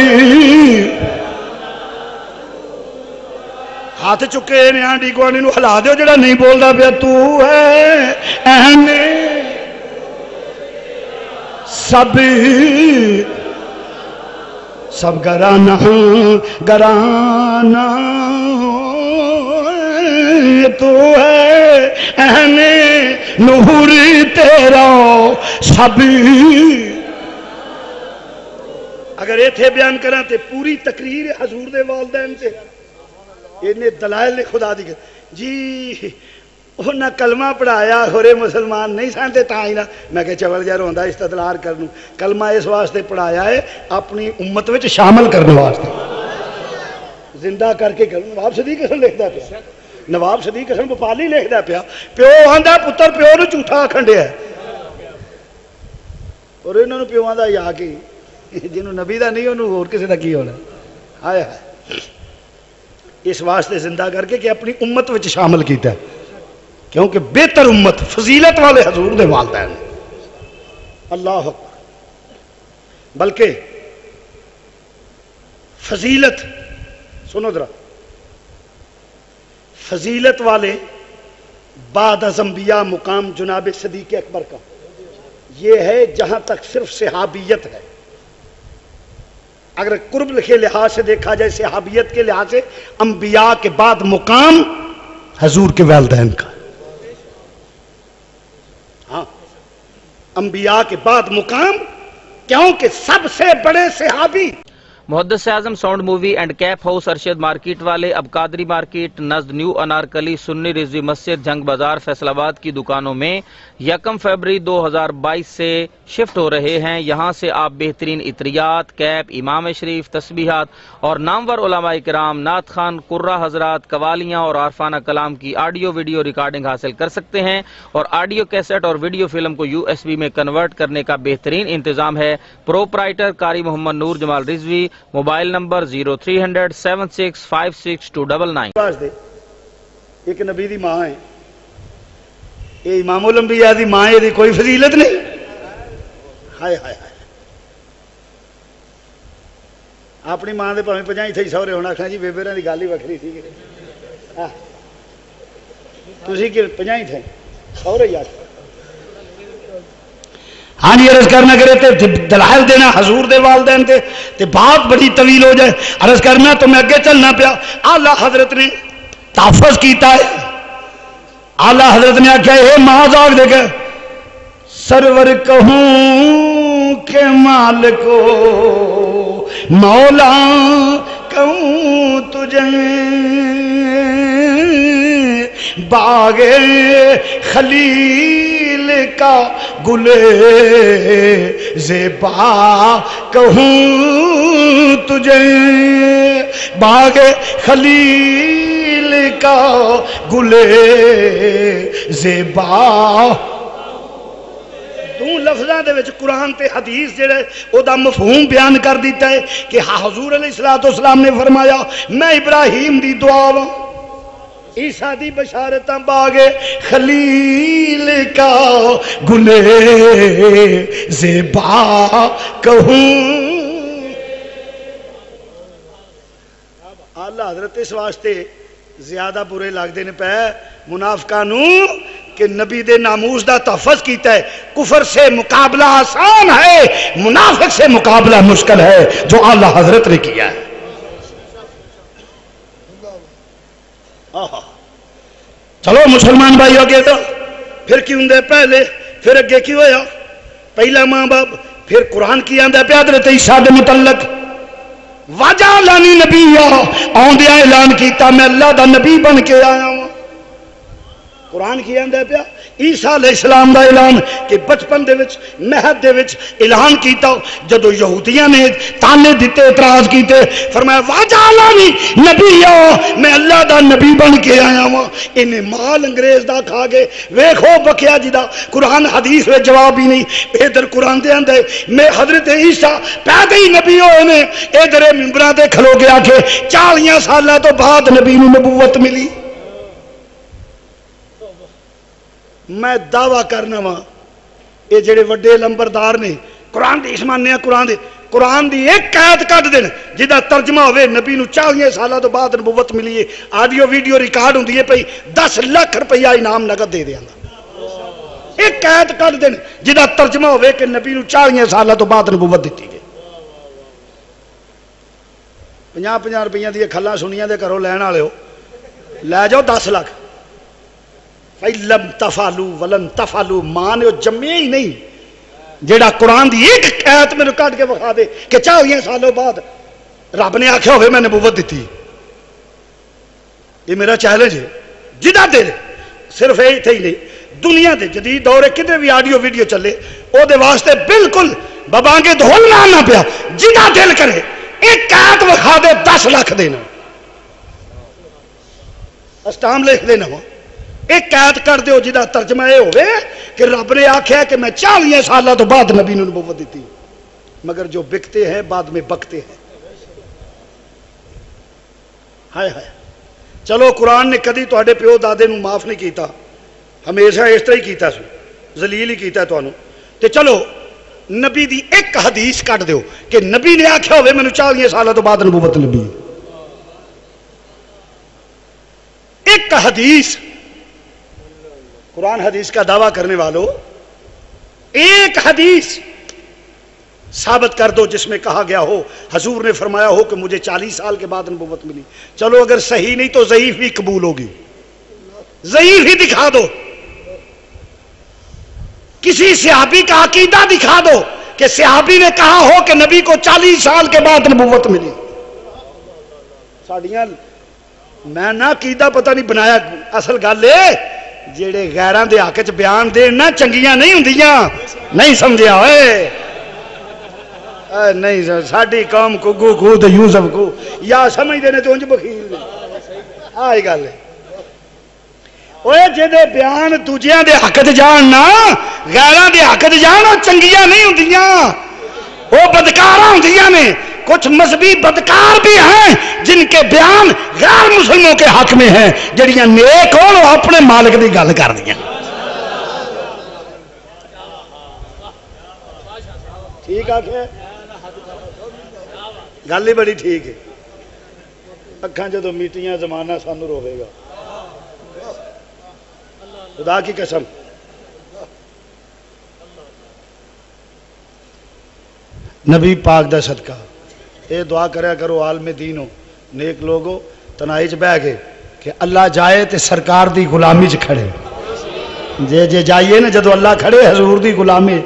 ہاتھ چکے نے آنٹی گوانی نو ہلا دیو جڑا نہیں بولدا پیا. تو ہے اہم سب سب گرانا گرانا تو ہے اہم نور تیرا سب. اگر ایتھے بیان کرا تے پوری تقریر حضور دے والدین سے انہیں دلائل نے خدا دی جی انہاں کلمہ پڑھایا ہورے مسلمان نہیں سانتے تاں ہی نہ. میں کہ چول جا روندا استدلال کرنوں. کلمہ اس واسطے پڑھایا ہے اپنی امت وچ شامل کرنے واسطے, زندہ کر کے کروں. نواب صدیق حسن لکھدا پیا, نواب صدیق حسن بھوپالی لکھدا پیا. پیو آندا پتر پیو نو جھوٹا آکھن ڈیا اور انہاں نو پیواں دا یا کی جنوں نبی دا نہیں انہوں اور کسی دا کی ہونا. ہائے ہائے. اس واسطے زندہ کر کے کہ اپنی امت وچ شامل کیتا ہے کیونکہ بہتر امت فضیلت والے حضور دے والدین. اللہ بلکہ فضیلت، سنو ذرا، فضیلت والے بعد از انبیاء مقام جناب صدیق اکبر کا یہ ہے جہاں تک صرف صحابیت ہے. اگر قرب کے لحاظ سے دیکھا جائے، صحابیت کے لحاظ سے انبیاء کے بعد مقام حضور کے والدین کا. ہاں، انبیاء کے بعد مقام، کیونکہ سب سے بڑے صحابی. محدث اعظم ساؤنڈ مووی اینڈ کیپ ہاؤس ارشد مارکیٹ والے اب قادری مارکیٹ نزد نیو انارکلی سنی رضوی مسجد جنگ بازار فیصل آباد کی دکانوں میں 1 فروری 2022 سے شفٹ ہو رہے ہیں. یہاں سے آپ بہترین عطریات، کیپ، امام شریف، تسبیحات اور نامور علماء کرام، نعت خوان، قرہ حضرات، قوالیاں اور عارفانہ کلام کی آڈیو ویڈیو ریکارڈنگ حاصل کر سکتے ہیں. اور آڈیو کیسٹ اور ویڈیو فلم کو USB میں کنورٹ کرنے کا بہترین انتظام ہے. Proprietor Qari Muhammad Noor Jamal Rizvi. Mobile number 030076562299. باز دے ایک نبی دی ماں ہے، یہ امام الانبیاء دی ماں ہے، دی کوئی فضیلت نہیں. ہائے ہائے ہائے، اپنی ماں دے پاویں 50 تھئی سورے ہونا آکھنا جی بیبیراں دی گل ہی وکھری سی. تسی کہ 50 تھے سورے یاد. ہاں جی، عرض کرنا کرے تے دلائل دینا حضور دے والدین تے بات بڑی طویل ہو جائے. عرض کرنا تو میں اگے چلنا پیا. اعلی حضرت نے تحفظ کیتا ہے. اعلی حضرت نے آخیا اے ماں آگ دے کے سرور کہوں کہ مالکو مولا کہوں تجھے باغ خلیل کا گلے زیبا کہوں تجھے باغ خلیل کا گلے زیبا. دو لفظاں دے وچ قرآن تے حدیث جڑے او دا مفہوم بیان کر دیتا ہے کہ حضور علیہ السلام نے فرمایا میں ابراہیم دی دعا وا، عیسیٰ دی بشارتاں باغ خلیل کا گلے زیبا کہوں. اللہ حضرت اس واسطے زیادہ برے لگتے ہیں پہ منافقاں نوں کہ نبی دے ناموس دا تحفظ کیتا ہے. کفر سے مقابلہ آسان ہے، منافق سے مقابلہ مشکل ہے جو اعلی حضرت نے کیا ہے. چلو مسلمان بھائی ہو گئے تو پھر کی ہوں پہلے پھر اگے کی ہویا؟ پہلا ماں باپ، پھر قرآن کی آندا پیا حضرت عیسیٰ دے متعلق وجعلنی نبیا، آندیا اعلان کیتا میں اللہ دا نبی بن کے آیا ہوں. قرآن کی آندا پیا عیسیٰ علیہ السلام دا اعلان کہ بچپن دے وچ مہد دے وچ اعلان کیتا جدو یہودیاں نے تانے دیتے اعتراض کیتے فرمایا وجعلنی نبیا، میں اللہ دا نبی بن کے آیا ہوں. انہیں مال انگریز دا کھا گئے. ویکھو بکیا جی دا قرآن حدیث میں جواب ہی نہیں. ادھر قرآن دے آندا میں حضرت عیسیٰ پیدا ہی نبی ہوئے نے، ادھر منبراں تے کھلو کے آکھے 40 سالاں تو بعد نبی نوں نبوت ملی. میں دعویٰ کرنا وا یہ جڑے وڈے لمبردار نے قرآن دی اسمانے قرآن دی ایک آیت کٹ دین جہاں ترجمہ ہوئے نبی نو 40 سالہ تو بعد نبوت ملی ہے، آڈیو ویڈیو ریکارڈ ہوندی ہے پئی 10 لاکھ روپیہ انعام نقد دے دیاں. ایک آیت کٹ دین جہاں ترجمہ ہوئے کہ نبی نو 40 سالہ تو بعد نبوت دیتی گئی. 50-50 روپیہ دی کھلا سنیاں دے کرو لین والے ہو لے جاؤ 10 لاکھ. فَإِلَّمْ تَفْعَلُوا وَلَنْ تَفْعَلُوا، ماں نے وہ جمعے ہی نہیں جیڑا قرآن دی ایک آیت میں کٹ کے بخا دے کہ 40 سالوں بعد رب نے آکھیا ہوئے میں نبوت دیتی. یہ میرا چیلنج ہے جدہ دے صرف یہ تھے ہی نہیں، دنیا دے جدید دور کدھر بھی آڈیو ویڈیو چلے او دے واسطے بالکل ببانگے دھول نہ پیا. جدہ دل کرے ایک آیت بخا دے 10 لاکھ دینا، اسٹام لکھ دینا ہوا. ایک آیت کر دیو جہاں ترجمہ یہ ہوئے کہ رب نے آخیا کہ میں 40 سالہ تو بعد نبی نے نبوت دیتی. مگر جو بکتے ہیں بعد میں بکتے ہیں. ہائے ہائے. چلو قرآن نے کدی تواڈے پیو دادے نو معاف نہیں کیتا، ہمیشہ اس طرح ہی کیتا سو، ذلیل ہی کیتا تانوں. تے چلو نبی دی ایک حدیث کٹ دیو کہ نبی نے آکھیا ہوئے میں 40 سالہ تو بعد نبوت لبھی. ایک حدیث، قرآن حدیث کا دعویٰ کرنے والوں، ایک حدیث ثابت کر دو جس میں کہا گیا ہو حضور نے فرمایا ہو کہ مجھے 40 سال کے بعد نبوت ملی. چلو اگر صحیح نہیں تو ضعیف بھی قبول ہوگی، ضعیف ہی دکھا دو. کسی صحابی کا عقیدہ دکھا دو کہ صحابی نے کہا ہو کہ نبی کو 40 سال کے بعد نبوت ملی. ساڑیاں میں نہ عقیدہ پتہ نہیں بنایا، اصل گل ہے جڑے غیراں دے حق وچ بیان دین نہ چنگیاں نہیں ہوندیاں. نہیں سمجھیا ہوئے؟ نہیں ساڈی قوم کو گو گو تے یوسف کو یا سمجھدے نے تے انج بخیل نے. آئی گل ہے اوے جے بیان دوجیاں دے حق تے جان نا غیراں دے حق تے جان او چنگیاں نہیں ہوندیاں، او بدکاراں ہوندیاں نے. کچھ مذہبی بدکار بھی ہیں جن کے بیان غیر مسلموں کے حق میں ہیں، جڑیاں نیک ہون وہ اپنے مالک دی گل کر دیاں. ٹھیک آ کے گل ہی بڑی ٹھیک ہے. اکھاں جدو میٹیاں زمانہ سانو روے گا، خدا کی قسم. نبی پاک دا صدقہ اے دعا کریا کرو عالم دین ہو نیک لوگو تنہائی چ بہ گئے کہ اللہ جائے تے سرکار دی غلامی چ کھڑے. جے جائیے نا جدو اللہ کھڑے حضور دی غلامی.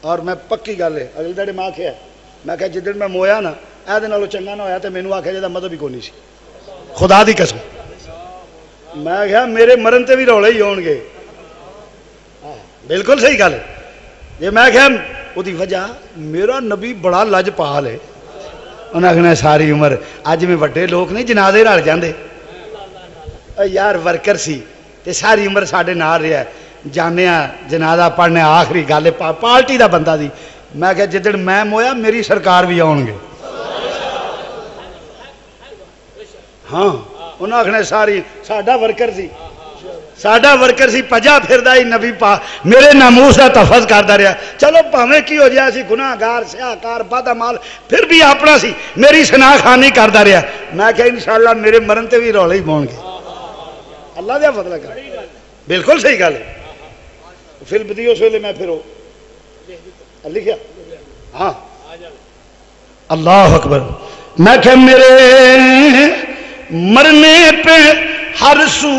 اور میں پکی گل ہے اگلی دڑے ماں کیا میں کہ جدن میں مویا نا اے دے نالوں چنگا نہ ہویا تے مینوں آکھیا جدا مذہب ہی کوئی نہیں سی. خدا دی قسم میں کہا میرے مرن تے بھی رولے ہی ہون گے. بالکل صحیح گل ہے. جی میں کہا وہ دی وجہ میرا نبی بڑا لجپال ہے. انہیں آخنا ساری عمر اج میں وڈے لوگ نہیں جنازے رل جاندے. یار ورکر سی تے ساری عمر ساڈے نال رہیا جانے جنازہ پڑھنے آخری گل پارٹی دا بندہ دی. میں کہا جدن میں مویا میری سرکار بھی آؤ گے. ہاں انہیں آخنا ساری ساڈا ورکر سی ساڈا ورکر سی پجا پھردا ہی نبی پا میرے ناموس دا تحفظ کردا رہیا. چلو پاویں کی ہو جائے سی گناہگار سیاہکار بدعمال پھر بھی اپنا سی میری شناخت خانی کردا رہیا. میں کہ انشاءاللہ میرے مرن تے بھی رولے ہی پاؤ گے. اللہ دیا فضل کر. بالکل صحیح گل ہے. پھر بدی اس ویلے میں پھر لکھیا ہاں اللہ اکبر. میں کہ میرے مرنے پہ ہر سو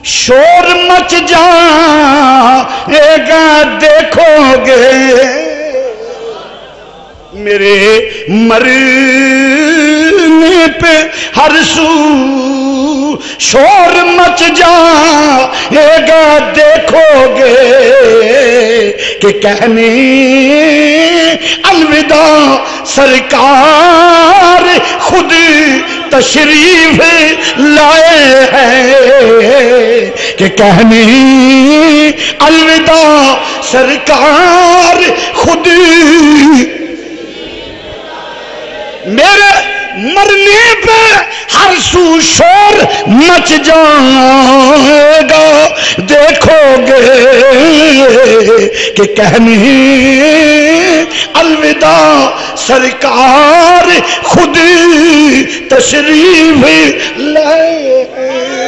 شور مچ جائے گا دیکھو گے. میرے مرنے پہ ہر سو شور مچ جائے گا دیکھو گے کہ کہنے الوداع سرکار خود تشریف لائے ہیں کہ کہنے الوداع سرکار خود. میرے مرنے پہ ہر سو شور مچ جائے گا دیکھو گے کہ کہنے الوداع سرکار خود تشریف لائے ہیں.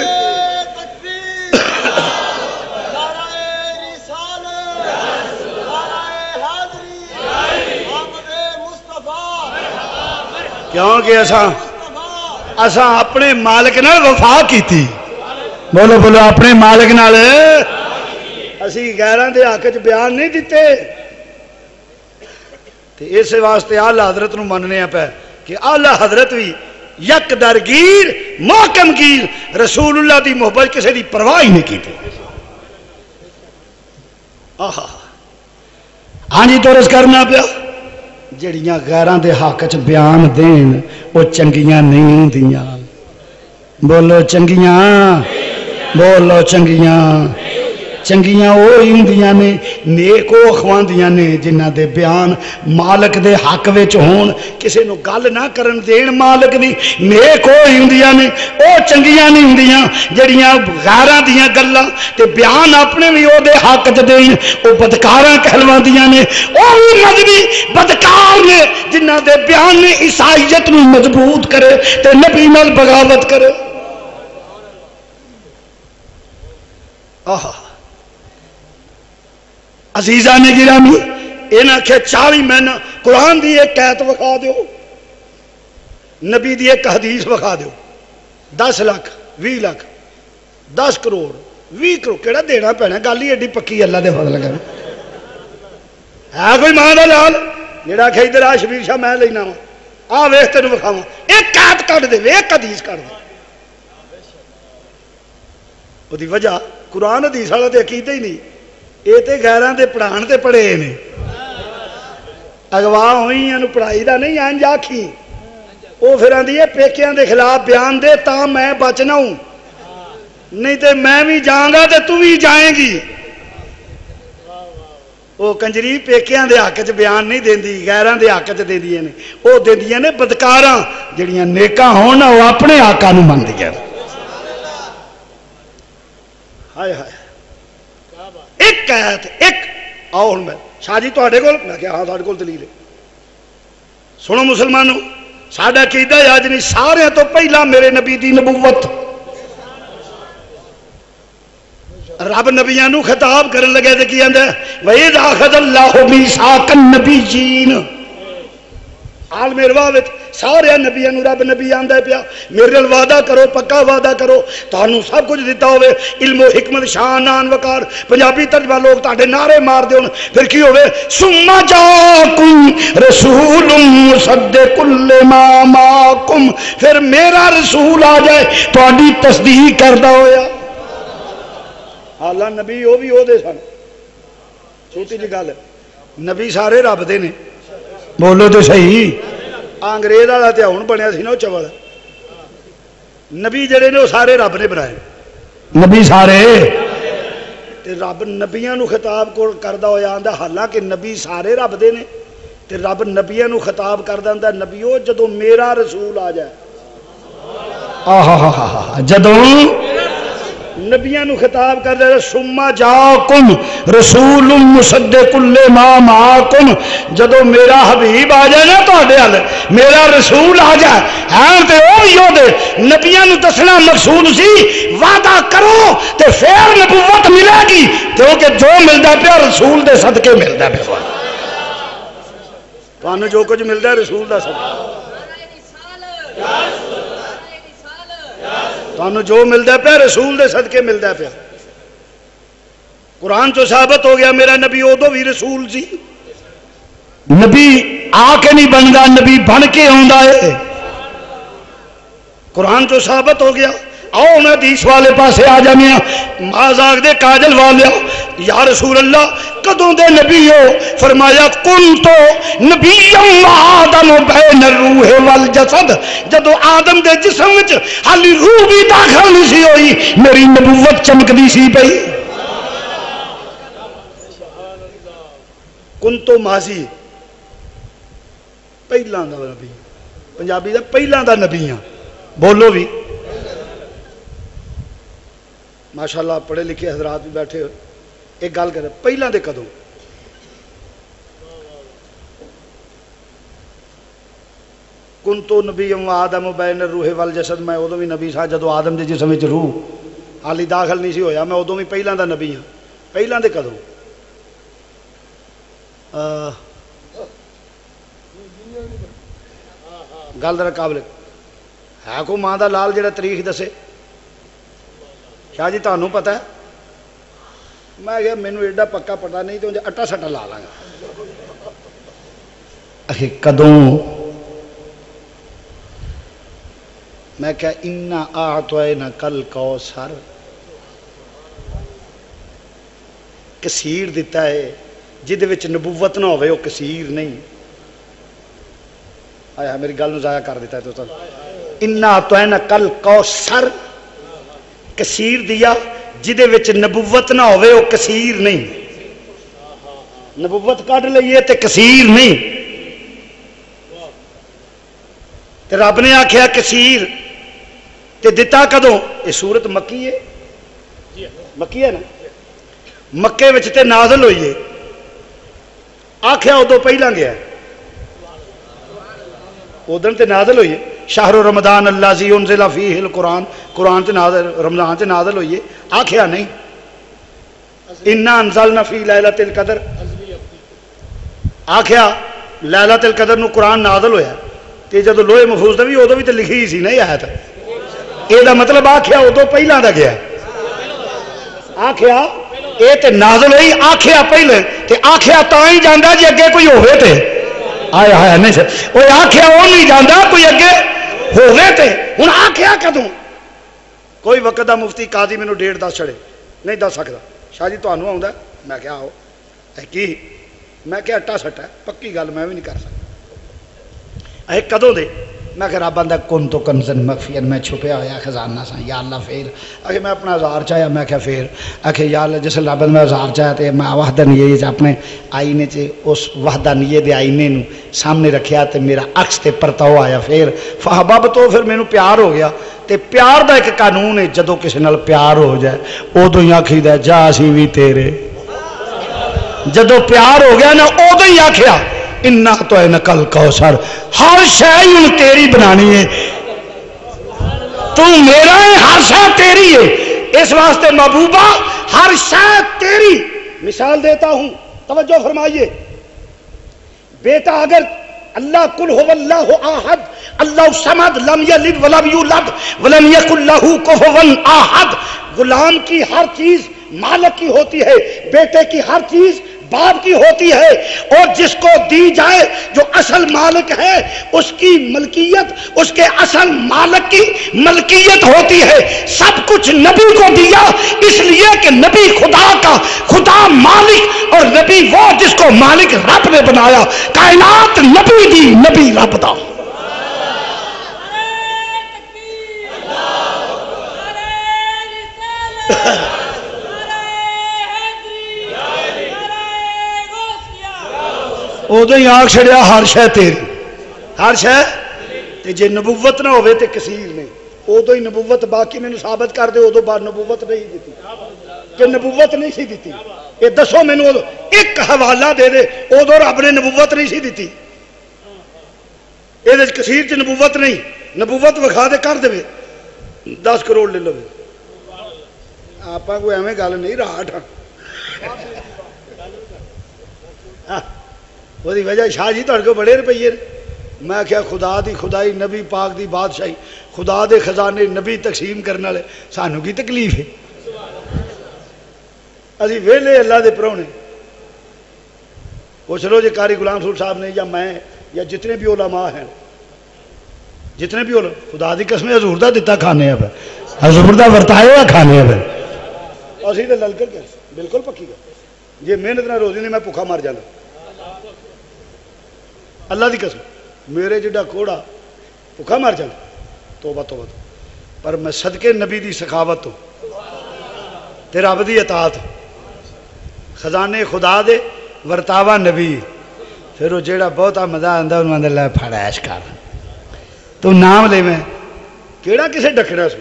کیونکہ اساں اپنے مالک نال وفا کیتی. بولو بولو اپنے مالک نال اسی غیراں دے حق وچ بیان نہیں دیتے. تے اس واسطے اعلی حضرت نو مننے پے کہ اعلی حضرت بھی یک درگیر محکم گیر رسول اللہ دی محبت کسی دی پرواہ ہی نہیں کیتی. ہاں جی تو رس کرنا پیا جڑیاں غیراں دے حق چ بیان دین وہ چنگیاں نہیں ہوندیاں. بولو چنگیاں بولو چنگیاں. چنگیاں وہ ہی ہوندیاں نے، نیک وہ اخواندیاں نے جنہ دے بیان مالک دے حق وچ ہون، کسے نو گل نہ کرن دین مالک دی۔ نیک وہ ہی ہوندیاں نے، وہ چنگیاں نہیں ہوندیاں جڑیاں غیراں دیاں گلاں تے بیان اپنے بھی او دے حق چ دین، وہ بدکاراں کہلواندیاں نے۔ وہ بھی مذہبی بدکار نے جنہ دے بیان نے عیسائیت نو مضبوط کرے تے نبی نال بغاوت کرے۔ عزیزان گرامی، انہاں کہ 40 مہینہ قرآن دی ایک آیت وکھا دیو، نبی دی ایک حدیث وکھا دیو، 10 لاکھ 20 لاکھ 10 کروڑ 20 کروڑ کیڑا دینا پینا، گل ہی ایڈی پکی اللہ دے فضل کر ہے کوئی ماں دا لال جڑا کہ ادھر آ شبیر شاہ میں لینا وا آ ویخ تینوں وکھاواں، ایک آیت کٹ دے ایک حدیث کٹ دے۔ وہ وجہ قرآن حدیث والا تو عقیدہ ہی نہیں، یہ تو غیراں دے پڑھان تے پڑھے نے، اگواہ ہوئی پڑھائی دا نہیں انج آکھی، وہ پھر آندی ہے پیکیاں دے خلاف بیان دے تا میں بچنا ہوں، نہیں تے میں بھی جاؤں گا تے تو بھی جائیں گی۔ وہ کنجری پیکیاں دے حق چ بیان نہیں دیندی، غیراں دے حق چ دیندیاں نے، وہ دیندیاں نے بدکاراں جڑیاں نیکاں ہون وہ اپنے آقا نو مندیاں۔ ہائے ہائے ایک آیت ایک آؤ ہوں میں شاہ جی تواڈے کول، میں کہ ہاں تواڈے کول دلیل ہے۔ سنو مسلمانوں، ساڈا عقیدہ ہے اج نہیں سارے تو پہلا میرے نبی دی نبوت، رب نبیاں نو خطاب کرن لگے تے کی آندا ہے وَإِذْ أَخَذَ اللَّهُ مِيثَاقَ النَّبِيِّينَ، عالم ارواح وچ سارے نبیاں نو رب نبی آندا پیا میرے نال وعدہ کرو، پکا وعدہ کرو، تانوں سب کچھ دتا ہوے، علم و حکمت شان نان وقار، پنجابی ترجمہ لوگ تاڈے نعرے مار دے ہون، پھر کی ہوے ثم جاءکم رسول مصدق لما معکم، پھر میرا رسول آ جائے تہاڈی تصدیق کردا ہویا۔ حالاں نبی وہ بھی وہ دے سن، چھوٹی جی گل، نبی سارے رب دے نے، بولو تو صحیح، انگریز والا تے ہن بنیا سی نا چول، نبی جڑے نے وہ سارے رب نے بنائے، نبی سارے تے رب نبیاں نو خطاب کردا ہویا آندا حالانکہ نبی سارے رب دے نے تے رب نبیاں نو خطاب کردا آندا نبیو جدوں میرا رسول آ جائے، جدوں نبیاں نو خطاب کر دے ثم جاءکم رسول مصدق لما معکم، جدو میرا حبیب آ جائے نا تہاڈے ہل، میرا رسول آ جائے، ہاں تے او ہی او دے نبیاں نو دسنا مقصود سی، وعدہ کرو تے پھر نبوت ملے گی، کیونکہ جو ملدا پیا رسول دے صدقے ملدا پیا، تانوں جو کچھ ملدا ہے رسول دا صدقہ، تانوں جو ملدا پیا رسول دے صدقے ملدا پیا۔ قرآن تو ثابت ہو گیا میرا نبی ادو بھی رسول سی، نبی آ کے نہیں بنتا، نبی بن کے آندا ہے، قرآن تو ثابت ہو گیا۔ آؤ ہن حدیث والے پاسے آ جانے مازاق دے کاجل والے، یا رسول اللہ کدوں دے نبی ہو؟ فرمایا کنت نبیا آدم بین الروح والجسد، جدو آدم دے جسم وچ حالی روح بھی داخل نہیں سی ہوئی میری نبوت چمکدی سی پئی۔ کنتو ماضی پہلاں دا نبی، پنجابی دا پہلاں دا نبی ہاں، بولو بھی ماشاءاللہ پڑھے لکھے حضرات بھی بیٹھے ہوئے، ایک گل کرے پہلاں دے کدوں؟ کنتو نبی آدم بین الروح والجسد، میں ادو بھی نبی سا جدو آدم دے جسم وچ روح حالی داخل نہیں سی ہویا، میں ادو بھی پہلاں دا نبی ہاں۔ پہلاں دے کدوں؟ گل ذرا قابل ہے کوئی ماں دا لال جڑا تاریخ دسے؟ شاہ جی تانوں پتہ ہے؟ میں کہا مینوں ایڈا پکا پتا نہیں تو اٹا سٹا لا لاں گا۔ کدوں؟ میں کہا انا اعطیناک الکوثر، کثیر دیتا ہے جہدے وچ نبوت نہ ہوئے وہ کثیر نہیں۔ آیا میری گل نو ضائع کر دیتا ہے تو انا اعطیناک الکوثر، کثیر دیا جدے وچ نبوت نہ ہوئے وہ کثیر نہیں، نبوت کڈ لئیے تے کثیر نہیں. تے رب نے آکھیا کثیر تے دتا کدوں؟ یہ سورت مکی ہے، مکی ہے نا، مکے وچ تے نازل ہوئی ہے. آکھیا ادو پہلا گیا، ادھر تے نازل ہوئی ہے. شہر رمضان الذی انزل فیہ القرآن، قرآن تے نازل، رمضان تے نازل ہوئی ہے. آکھیا نہیں انا انزلنا فی لیلۃ القدر، آکھیا لیلۃ القدر نو قرآن نازل ہویا تے جدو لوہے محفوظ تے بھی ادو بھی تے لکھی سی نہیں آیت. یہ دا مطلب آکھیا ادو پہلا دا گیا، آکھیا اے تے نازل ہوئی، آکھیا پہلے تے آکھیا تا ہی جاندا جی اگے کوئی ہوے تے آیا ہے نہیں سر وہ آکھیا وہ نہیں جاندا کوئی اگے ہوے تے. ہن آکھیا کدوں؟ کوئی وقت دا مفتی قاضی مینوں ڈیٹ دس چھڑے نہیں دس سکدا. شاہ جی تانوں آوندا؟ میں کہیا آؤ. اے کی؟ میں کہ اٹا سٹا پکی گل میں بھی نہیں کر سکتا. اے کدوں دے؟ میں کہ رب آندا کن تو کنزن مخفیاً، میں چھپیا ہوا خزانہ سا یا اللہ پھر. آگے میں اپنا ہزار چاہیا، میں کہ پھر آخر یا اللہ جس رب میں ہزار چاہیا تے میں وحدہ نیے اپنے آئینے چ اس وحدہ نیے دے آئینے نو سامنے رکھیا تے میرا عکس تے پرتاؤ آیا. پھر فحبب تو پھر مینوں پیار ہو گیا. تے پیار دا ایک قانون ہے، جدو کسی نال پیار ہو جائے ادو ہی آکھیدا جا اسی بھی تیرے. جدو پیار ہو گیا نا ادو ہی آکھیا انا تو نقل کوثر، ہر شے تیری بنانی ہے، تو میرا ہے، ہر شے تیری ہے. اس واسطے محبوبہ ہر شے تیری. مثال دیتا ہوں، توجہ فرمائیے. بیٹا اگر اللہ قل هو اللہ احد اللہ الصمد لم یلد ولم یولد ولم یکن له کفوا احد، غلام کی ہر چیز مالک کی ہوتی ہے، بیٹے کی ہر چیز باپ کی ہوتی ہے، اور جس کو دی جائے جو اصل مالک ہے اس کی ملکیت اس کے اصل مالک کی ملکیت ہوتی ہے. سب کچھ نبی کو دیا اس لیے کہ نبی خدا کا خدا مالک، اور نبی وہ جس کو مالک رب نے بنایا. کائنات نبی دی، نبی رب دا. ادو ہی آگ چھڑیا ہر شے تیری، ہر شے تے جے نبوت نہ ہوئے تے کثیر نہیں. ادو ہی نبوت باقی مینوں ثابت کر دے ادو بعد نبوت نہیں دیتی کہ نبوت نہیں سی دیتی. یہ دسو مینوں ایک حوالہ دے دے ادو رب نے نبوت نہیں سی دیتی. یہ کثیر چ نبوت نہیں، نبوت وکھا دے کر دے 10 کروڑ لے لو. آپ کوئی ایویں گل نہیں راٹ وہ وجہ شاہ جی تھوڑے کو بڑے روپیے. میں کیا خدا دی خدائی، نبی پاک دی بادشاہی، خدا دے خزانے نبی تقسیم کرنے والے، سانوں کی تکلیف ہے؟ اسی ویلے اللہ دے پراؤنے. پوچھ لو جی قاری غلام سور صاحب نے یا میں یا جتنے بھی علماء ہیں، جتنے بھی علماء، خدا دی قسم حضور دا دتا کھانے ہیں، حضور دا ورتایا ہوا کھانے ہیں. اسی تے لل کر کے بالکل پکی گل، جی محنت نہ روزی نہیں میں بھوکا مر جانا. اللہ دی قسم میرے جڈا کوڑا بھوکا مر جانا، توبہ توبہ. پر میں صدقے نبی دی سخاوت ہوں تے رب دی اطاعت، خزانے خدا دے ورتاوا نبی. پھر وہ جیڑا بہتا مزہ آتا انہوں نے لے پھڑ ایش کر تو نام لے میں کیڑا کسے ڈکنا سو.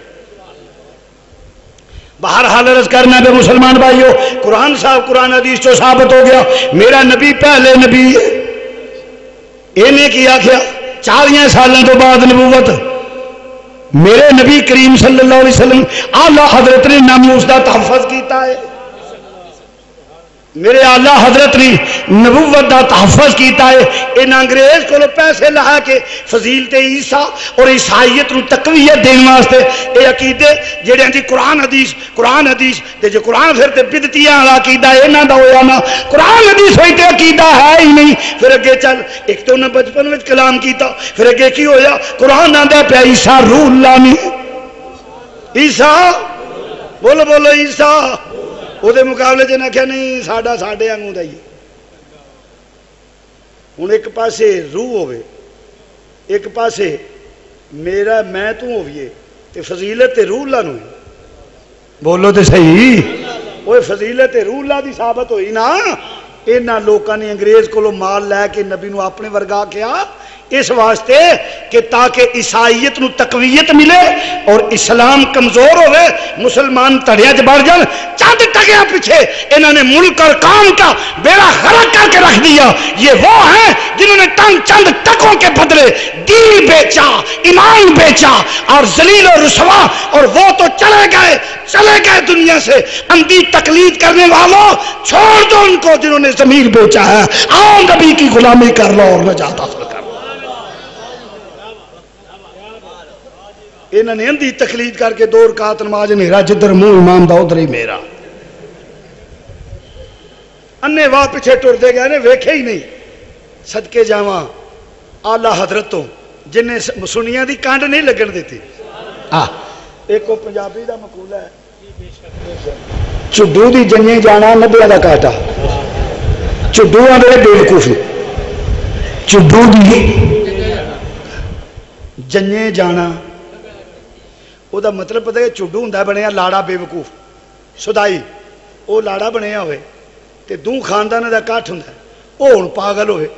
باہر حال عرض کرنا بے مسلمان بھائیو، قرآن صاحب قرآن حدیث تو ثابت ہو گیا میرا نبی پہلے نبی ہے. یہ کیا کیا 40 سالوں تو بعد نبوت میرے نبی کریم صلی اللہ علیہ وسلم اعلیٰ حضرت نے ناموس کا تحفظ کیتا ہے. میرے آلہ حضرت نے نبوت دا تحفظ کیتا ہے. ان انگریز کو پیسے لہا کے فضیلت عیسیٰ اور عیسائیت نو تقویت دین واسطے اے عقیدے جڑے دی قرآن حدیث تے جو قرآن پھر تے بدعتیاں والا عقیدہ انہاں دا ہویا نا قرآن حدیث ہوئی تے عقیدہ ہے ہی نہیں. پھر اگے چل ایک تو انہاں بچپن وچ کلام کیتا، پھر اگے کی ہویا قرآن آندا پیا عیسیٰ روح اللہ نہیں. عیسیٰ بولو بولو عیسیٰ وہ مقابلے چ آخیا نہیں ساڈا ساڈے آنگوں دا ہی. ہوں ایک پاسے روح ہوے، ایک پاسے میرا میں تو ہوئیے تے فضیلت تے روح اللہ نو. بولو تو صحیح. وہ فضیلت روح اللہ دی ثابت ہوئی نا. انہاں لوکاں نے انگریز کولوں مال لے کے نبی نو اپنے ورگا کیا اس واسطے کہ تاکہ عیسائیت نو تقویت ملے اور اسلام کمزور ہوئے, مسلمان تڑیا چ بڑھ جان. چند ٹکیا پیچھے انہوں نے ملک اور قوم کا بیڑا غرق کر کے رکھ دیا. یہ وہ ہیں جنہوں نے چند ٹکوں کے بدلے دین بیچا, ایمان بیچا اور ذلیل و رسوا, اور وہ تو چلے گئے دنیا سے. اندھی تقلید کرنے والوں چھوڑ دو ان کو جنہوں نے ضمیر بیچا ہے. آؤ نبی کی غلامی کر لو اور نجات حاصل کر لو. انہوں نے اندھی تقلید کر کے 2 رکعت نماز میرا جدھر منہ امام دا ادھر ہی میرا. انے واہ پیچھے ٹرتے گئے نے ویکھے ہی نہیں. صدقے جاواں آلہ حضرتوں جنہیں سنیاں دی کانڈ نہیں لگن دیتی. ایک وہ پنجابی دا مقولہ ہے, چڈو دی جنیں جانا نبیاں دا کاٹا. چڈو آدھے بیوقوفی, چڈو دی جنیں جانا وہ دا مطلب پتہ ہے. چڈو ہوں بنیا لاڑا بے وقوف سدائی. وہ لاڑا بنیا ہوئے تے دوں خاندان دا کٹ ہوں, وہ ہوں پاگل ہوئے.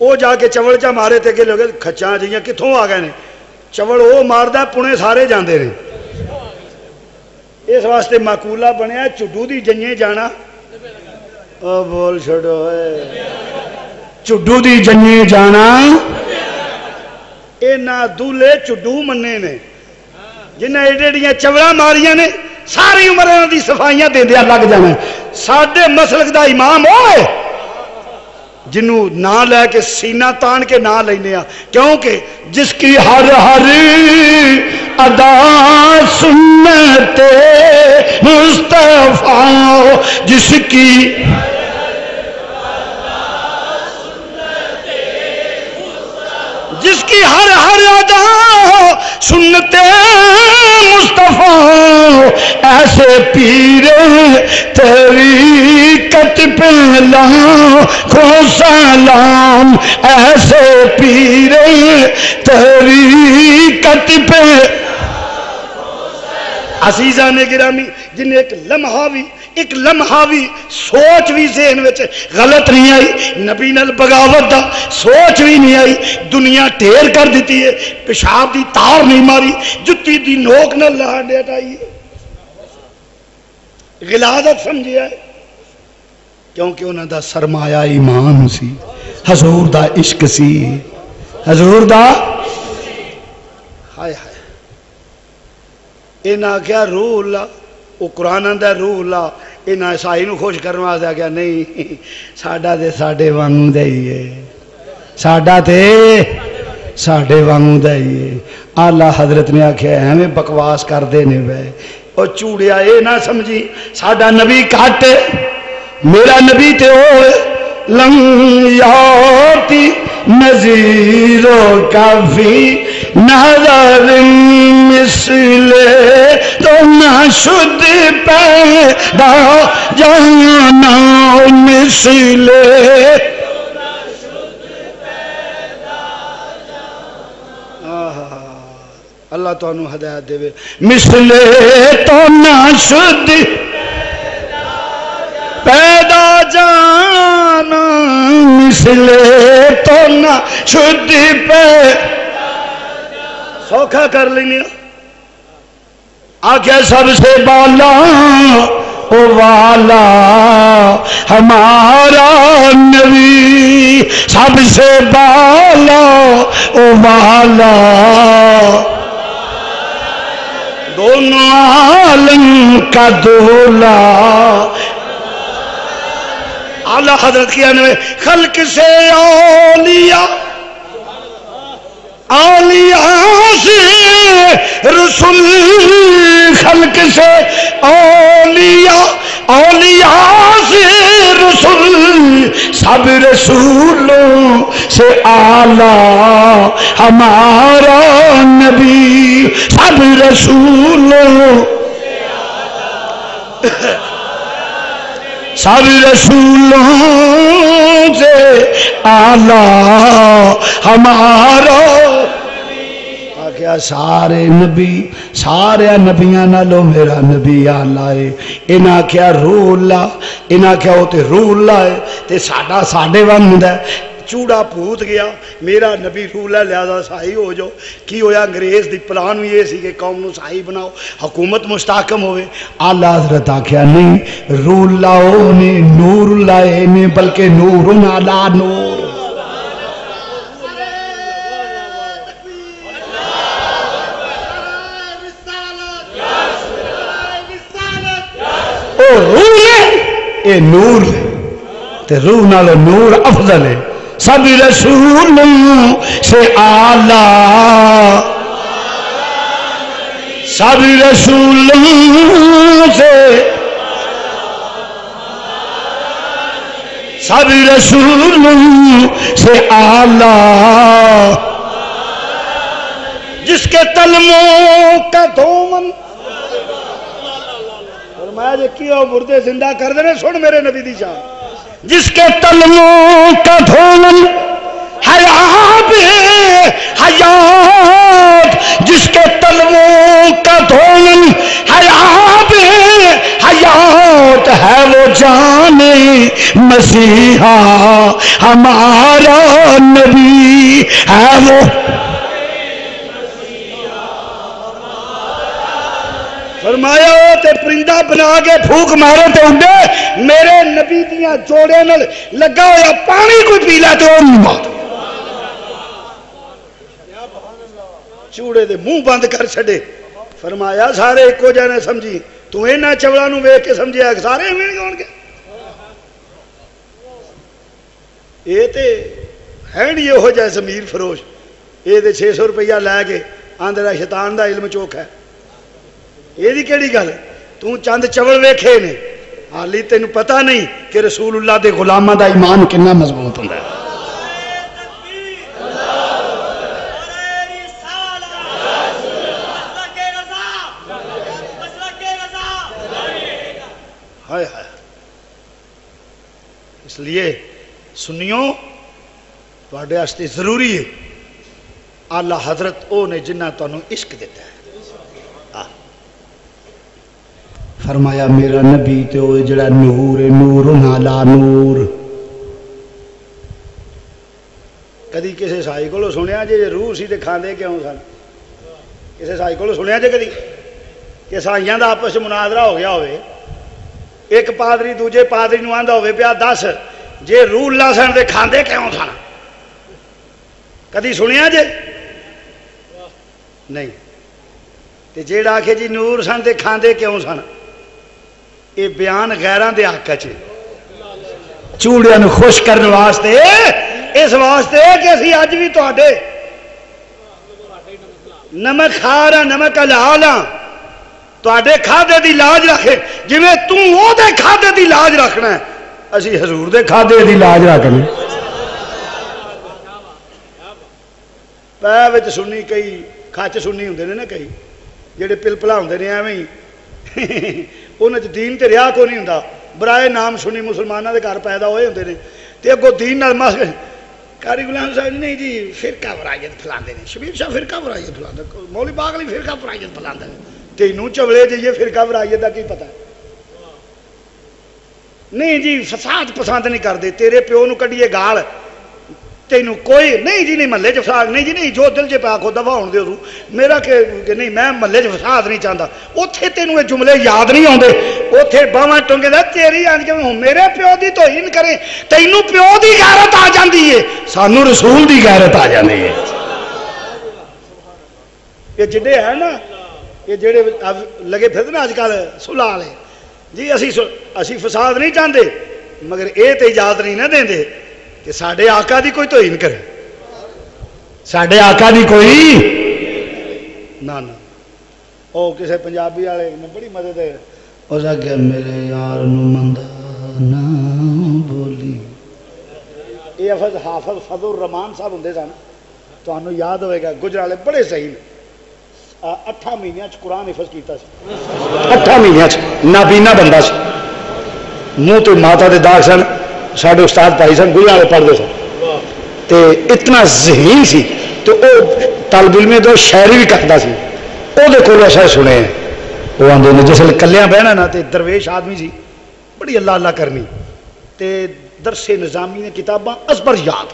وہ جا کے چوڑ چا مارے تے کہ لوگ کھچاں جیاں کتوں آ گئے نے. چوڑ وہ ماردا پونے سارے جاندے نے. اس واسطے مقولہ بنیا چڈو دی جنیں جانا. او بول چھوڑو چڈو دی جنیں جانا. اے نہ دولے چڈو مننے نے جنہیں ایڈیاں چوڑا ماریاں نے ساری عمر دی صفائیاں دے دیا لگ جانا. ساڈے مسلک دا امام ہوئے جنہوں نہ لے کے سینہ تان کے نہ لینے, کیونکہ جس کی ہر ہر ادا سنت مصطفیٰ, جس کی ہر ہر ادا سنت مصطفیٰ, ایسے پیر طریقت پہ لاکھوں سلام. ایسے پیر طریقت پہ عزیزان گرامی جن ایک لمحہ بھی سوچ بھی ذہن وچ غلط نہیں آئی, نبی نال بغاوت دا سوچ بھی نہیں آئی. دنیا ٹھیر کر دیتی ہے, پیشاب دی تار نہیں ماری, جتی دی نوک نہ لا ڈٹائی, غلاظت سمجھیا ہے. کیونکہ انہاں دا سرمایہ ایمان سی, حضور دا عشق سی, حضور دا ہائے ہائے. انہاں کیا روح اللہ, وہ قرآن آندا روح اللہ. انہاں عیسائی نو خوش کرنے واسطے آ گیا نہیں, ساڈا تے ساڈے وانگوں دا ہی ہے, ساڈا تے ساڈے وانگوں دا ہی ہے. آلہ حضرت نے آکھیا ایویں بکواس کردے نے وے او چوڑیا اے نہ سمجھی ساڈا نبی کٹ میرا نبی تے او لم یاتی نذیرو کافی نظر مثل تو نہ شد پیدا جانا مثل. اللہ تو انہوں ہدایت دے. مثل تو نہ شد پیدا جانا مثل تو نہ شد پیدا. سوکھا کر لینی آگے سب سے بالا او والا ہمارا نبی, سب سے بالا او والا دونوں عالم کا دولا. اعلیٰ حضرت کیا نے خلق سے اولیاء, اولیاء سے رسول, خلق سے اولیاء, اولیاء سے رسول, سب رسولوں سے اعلیٰ ہمارا نبی, سب رسولوں سب رسولوں سے اعلیٰ ہمارا. آخیا سارے نبی سارے نبیاں نالوں میرا نبی آلہ ہے. انہاں آخیا روح اللہ, انہاں آخیا وہ تے روح اللہ ہے تے ساڈا ساڈے وانگ ہوندا ہے. چوڑا پوت گیا میرا نبی روح ہے لہذا سائی ہو جاؤ. کی ہویا انگریز دی پلان بھی یہ سی کہ قوم نو سائی بناؤ, حکومت مستحکم ہوئے. آلہ حضرت آخیا نہیں, روح اللہ نے نور اللہ نے بلکہ نور علی نور. او روح ہے اے نور تے روح نالو نور افضل ہے. سب رسولوں سے آلہ, سب رسولوں سے, سب رسولوں سے آلہ, جس کے تلموں کا دھومن. فرمایا جی کیا مردے زندہ کر دینے, سن میرے نبی دی شان. جس کے تلموں کا دھومن حیات حیات, جس کے تلموں کا دھومن حیات حیات ہے وہ جانے مسیحا ہمارا نبی ہے وہ. فرمایا تے پرندہ بنا کے پھوک مارے تے اڈے, میرے نبی دیاں جوڑے نال لگا ہوا پانی کوئی پی لے تے او نہیں مار. چوڑے دے منہ بند کر چھڈے. فرمایا سارے ایکو جانے سمجھی, تو انہاں چوڑاں نوں ویکھ کے سمجھیا سارے ایویں ہون گے. اے تے ہے نہیں یہو جہا ضمیر فروش, اے تے 600 روپیہ لے کے آندھا شیطان دا علم چوک ہے. یہ کیڑی گل ہے, تو چند چول ویکھے نے, حالی تینوں پتہ نہیں کہ رسول اللہ دے غلاماں دا ایمان کنا مضبوط ہوندا ہے. ہائے ہائے, اس لیے سنیو تواڈے واسطے ضروری ہے آلہ حضرت او نے جنہ تانوں عشق دیتا ہے. فرمایا میرا نبی تے وہ جڑا نور ہے, نور علی نور. کدی کسی سائی کو سنیا جی روح سی تے کھاندے کیوں سن؟ کسی سائی کو سنیا جی کدی کہ سائیاں دا آپس مناظرہ ہو گیا ہوئے, ایک پادری دوجے پادری نو آندا ہوئے پیا دس جے روح اللہ سن تے کھاندے کیوں سن؟ کدی سنیا جی؟ نہیں. تے جیڑا کہ جی نور سن تے کھاندے کیوں سن, یہ بیان غیران دے حق چ چوڑیاں نو خوش کرنے واسطے, اس واسطے کہ اسی اج بھی تواڈے نمک خار ہاں, نمک حلال ہاں, تواڈے کھادے دی لاج رکھے جویں تو او دے کھادے دی لاج رکھنا ہے, اسی حضور دے کھادے دی لاج رکھنے. پے وچ سنی کئی کھچ سنی ہوندے نے نا, کئی جڑے پلپلا ہوندے نے ایویں انہاں چ دین تے رہا کو نہیں ہوندا, برائے نام سنی مسلماناں دے گھر پیدا ہوئے ہوندے نے تے اگوں دین نال مس قاری غلام صاحب نہیں جی فرقہ برائیت پھیلاندے نے, شبیر شاہ فرقہ برائیت پھیلاندے, مولوی باغ علی فرقہ برائیت پھیلاندے نے. تینوں چولے جی یہ فرقہ برائیت دا کی پتہ ہے؟ نہیں جی فساد پسند نہیں کردے, تیرے پیو نو کڈیے گال, تینوں کوئی نہیں جی نہیں محلے چ فساد نہیں جی نہیں, جو دل چ پا کو دفاع ہون دے رو میرا کہ نہیں میں محلے چ فساد نہیں چاہتا. اوتھے تینوں یہ جملے یاد نہیں آتے, اوتھے باواں ٹنگے دا تیری آن کے میرے پیو دی توہین کرے, تینوں پیو دی غیرت آ جاندی ہے, سانوں رسول دی غیرت آ جاندی ہے. یہ جڑے ہیں نا یہ جڑے لگے پھرتے نا اج کل صلح والے جی اسی فساد نہیں چاہتے, مگر یہ تو اجازت نہیں نہ دیں کہ ساڈے آقا دی کوئی توہین کرے, ساڈے آقا دی کوئی نہ. او کسے پنجابی والے نے بڑی مدد ہے, اس آخیا میرے یار نو مندا نہ بولی. یہ حافظ فضل الرحمان صاحب ہوں سن, تمہیں یاد ہوئے گا, گجرالے بڑے صحیح نے, 8 مہینوں قرآن حفظ کیتا سی, 8 مہینوں نابینا بندہ سی, منہ تو ماتا دے داغ سن, ساڈے استاد بھائی سن گجرالے پڑھتے سن, تے اتنا ذہین سی تو وہ طالب علم دو شاعری بھی کرتا سی وہ ایسا سنے ہیں وہ آدھے نے جس کلیاں بہنا نا تو درویش آدمی سی بڑی اللہ اللہ کرنی تے درس نظامی نے کتاباں ازبر یاد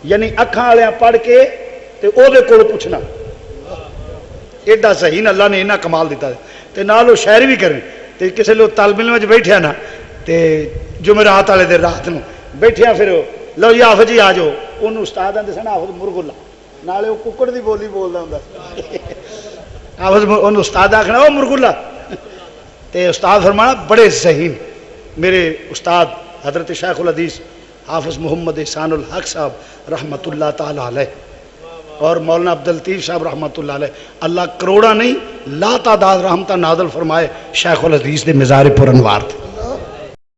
یعنی اکھاں والے پڑھ کے تے او دے کول پوچھنا ایڈا صحیح نا اللہ نے اینا کمال دیتا ہے تے نال وہ شاعری بھی کرنی تے کسے لوگ طالب علم وچ بیٹھیا نا تے جمعرات والے دن رات نو بیٹھیا پھر لو جی حافظ جی آ جاؤ انہوں استاد آتے سن حافظ مرغلا نالے وہ ککڑ دی بولی بولدا ہوندا حافظ انہوں استاد آکھنا او مرغلا تے استاد فرمانا بڑے ذہین میرے استاد حضرت شیخ الحدیث حافظ محمد احسان الحق صاحب رحمۃ اللہ تعالی علیہ اور مولانا عبداللطیف صاحب رحمۃ اللہ علیہ اللہ کروڑا نہیں لا تعداد رحمتہ نازل فرمائے شیخ الحدیث دے مزار پر انوار تھے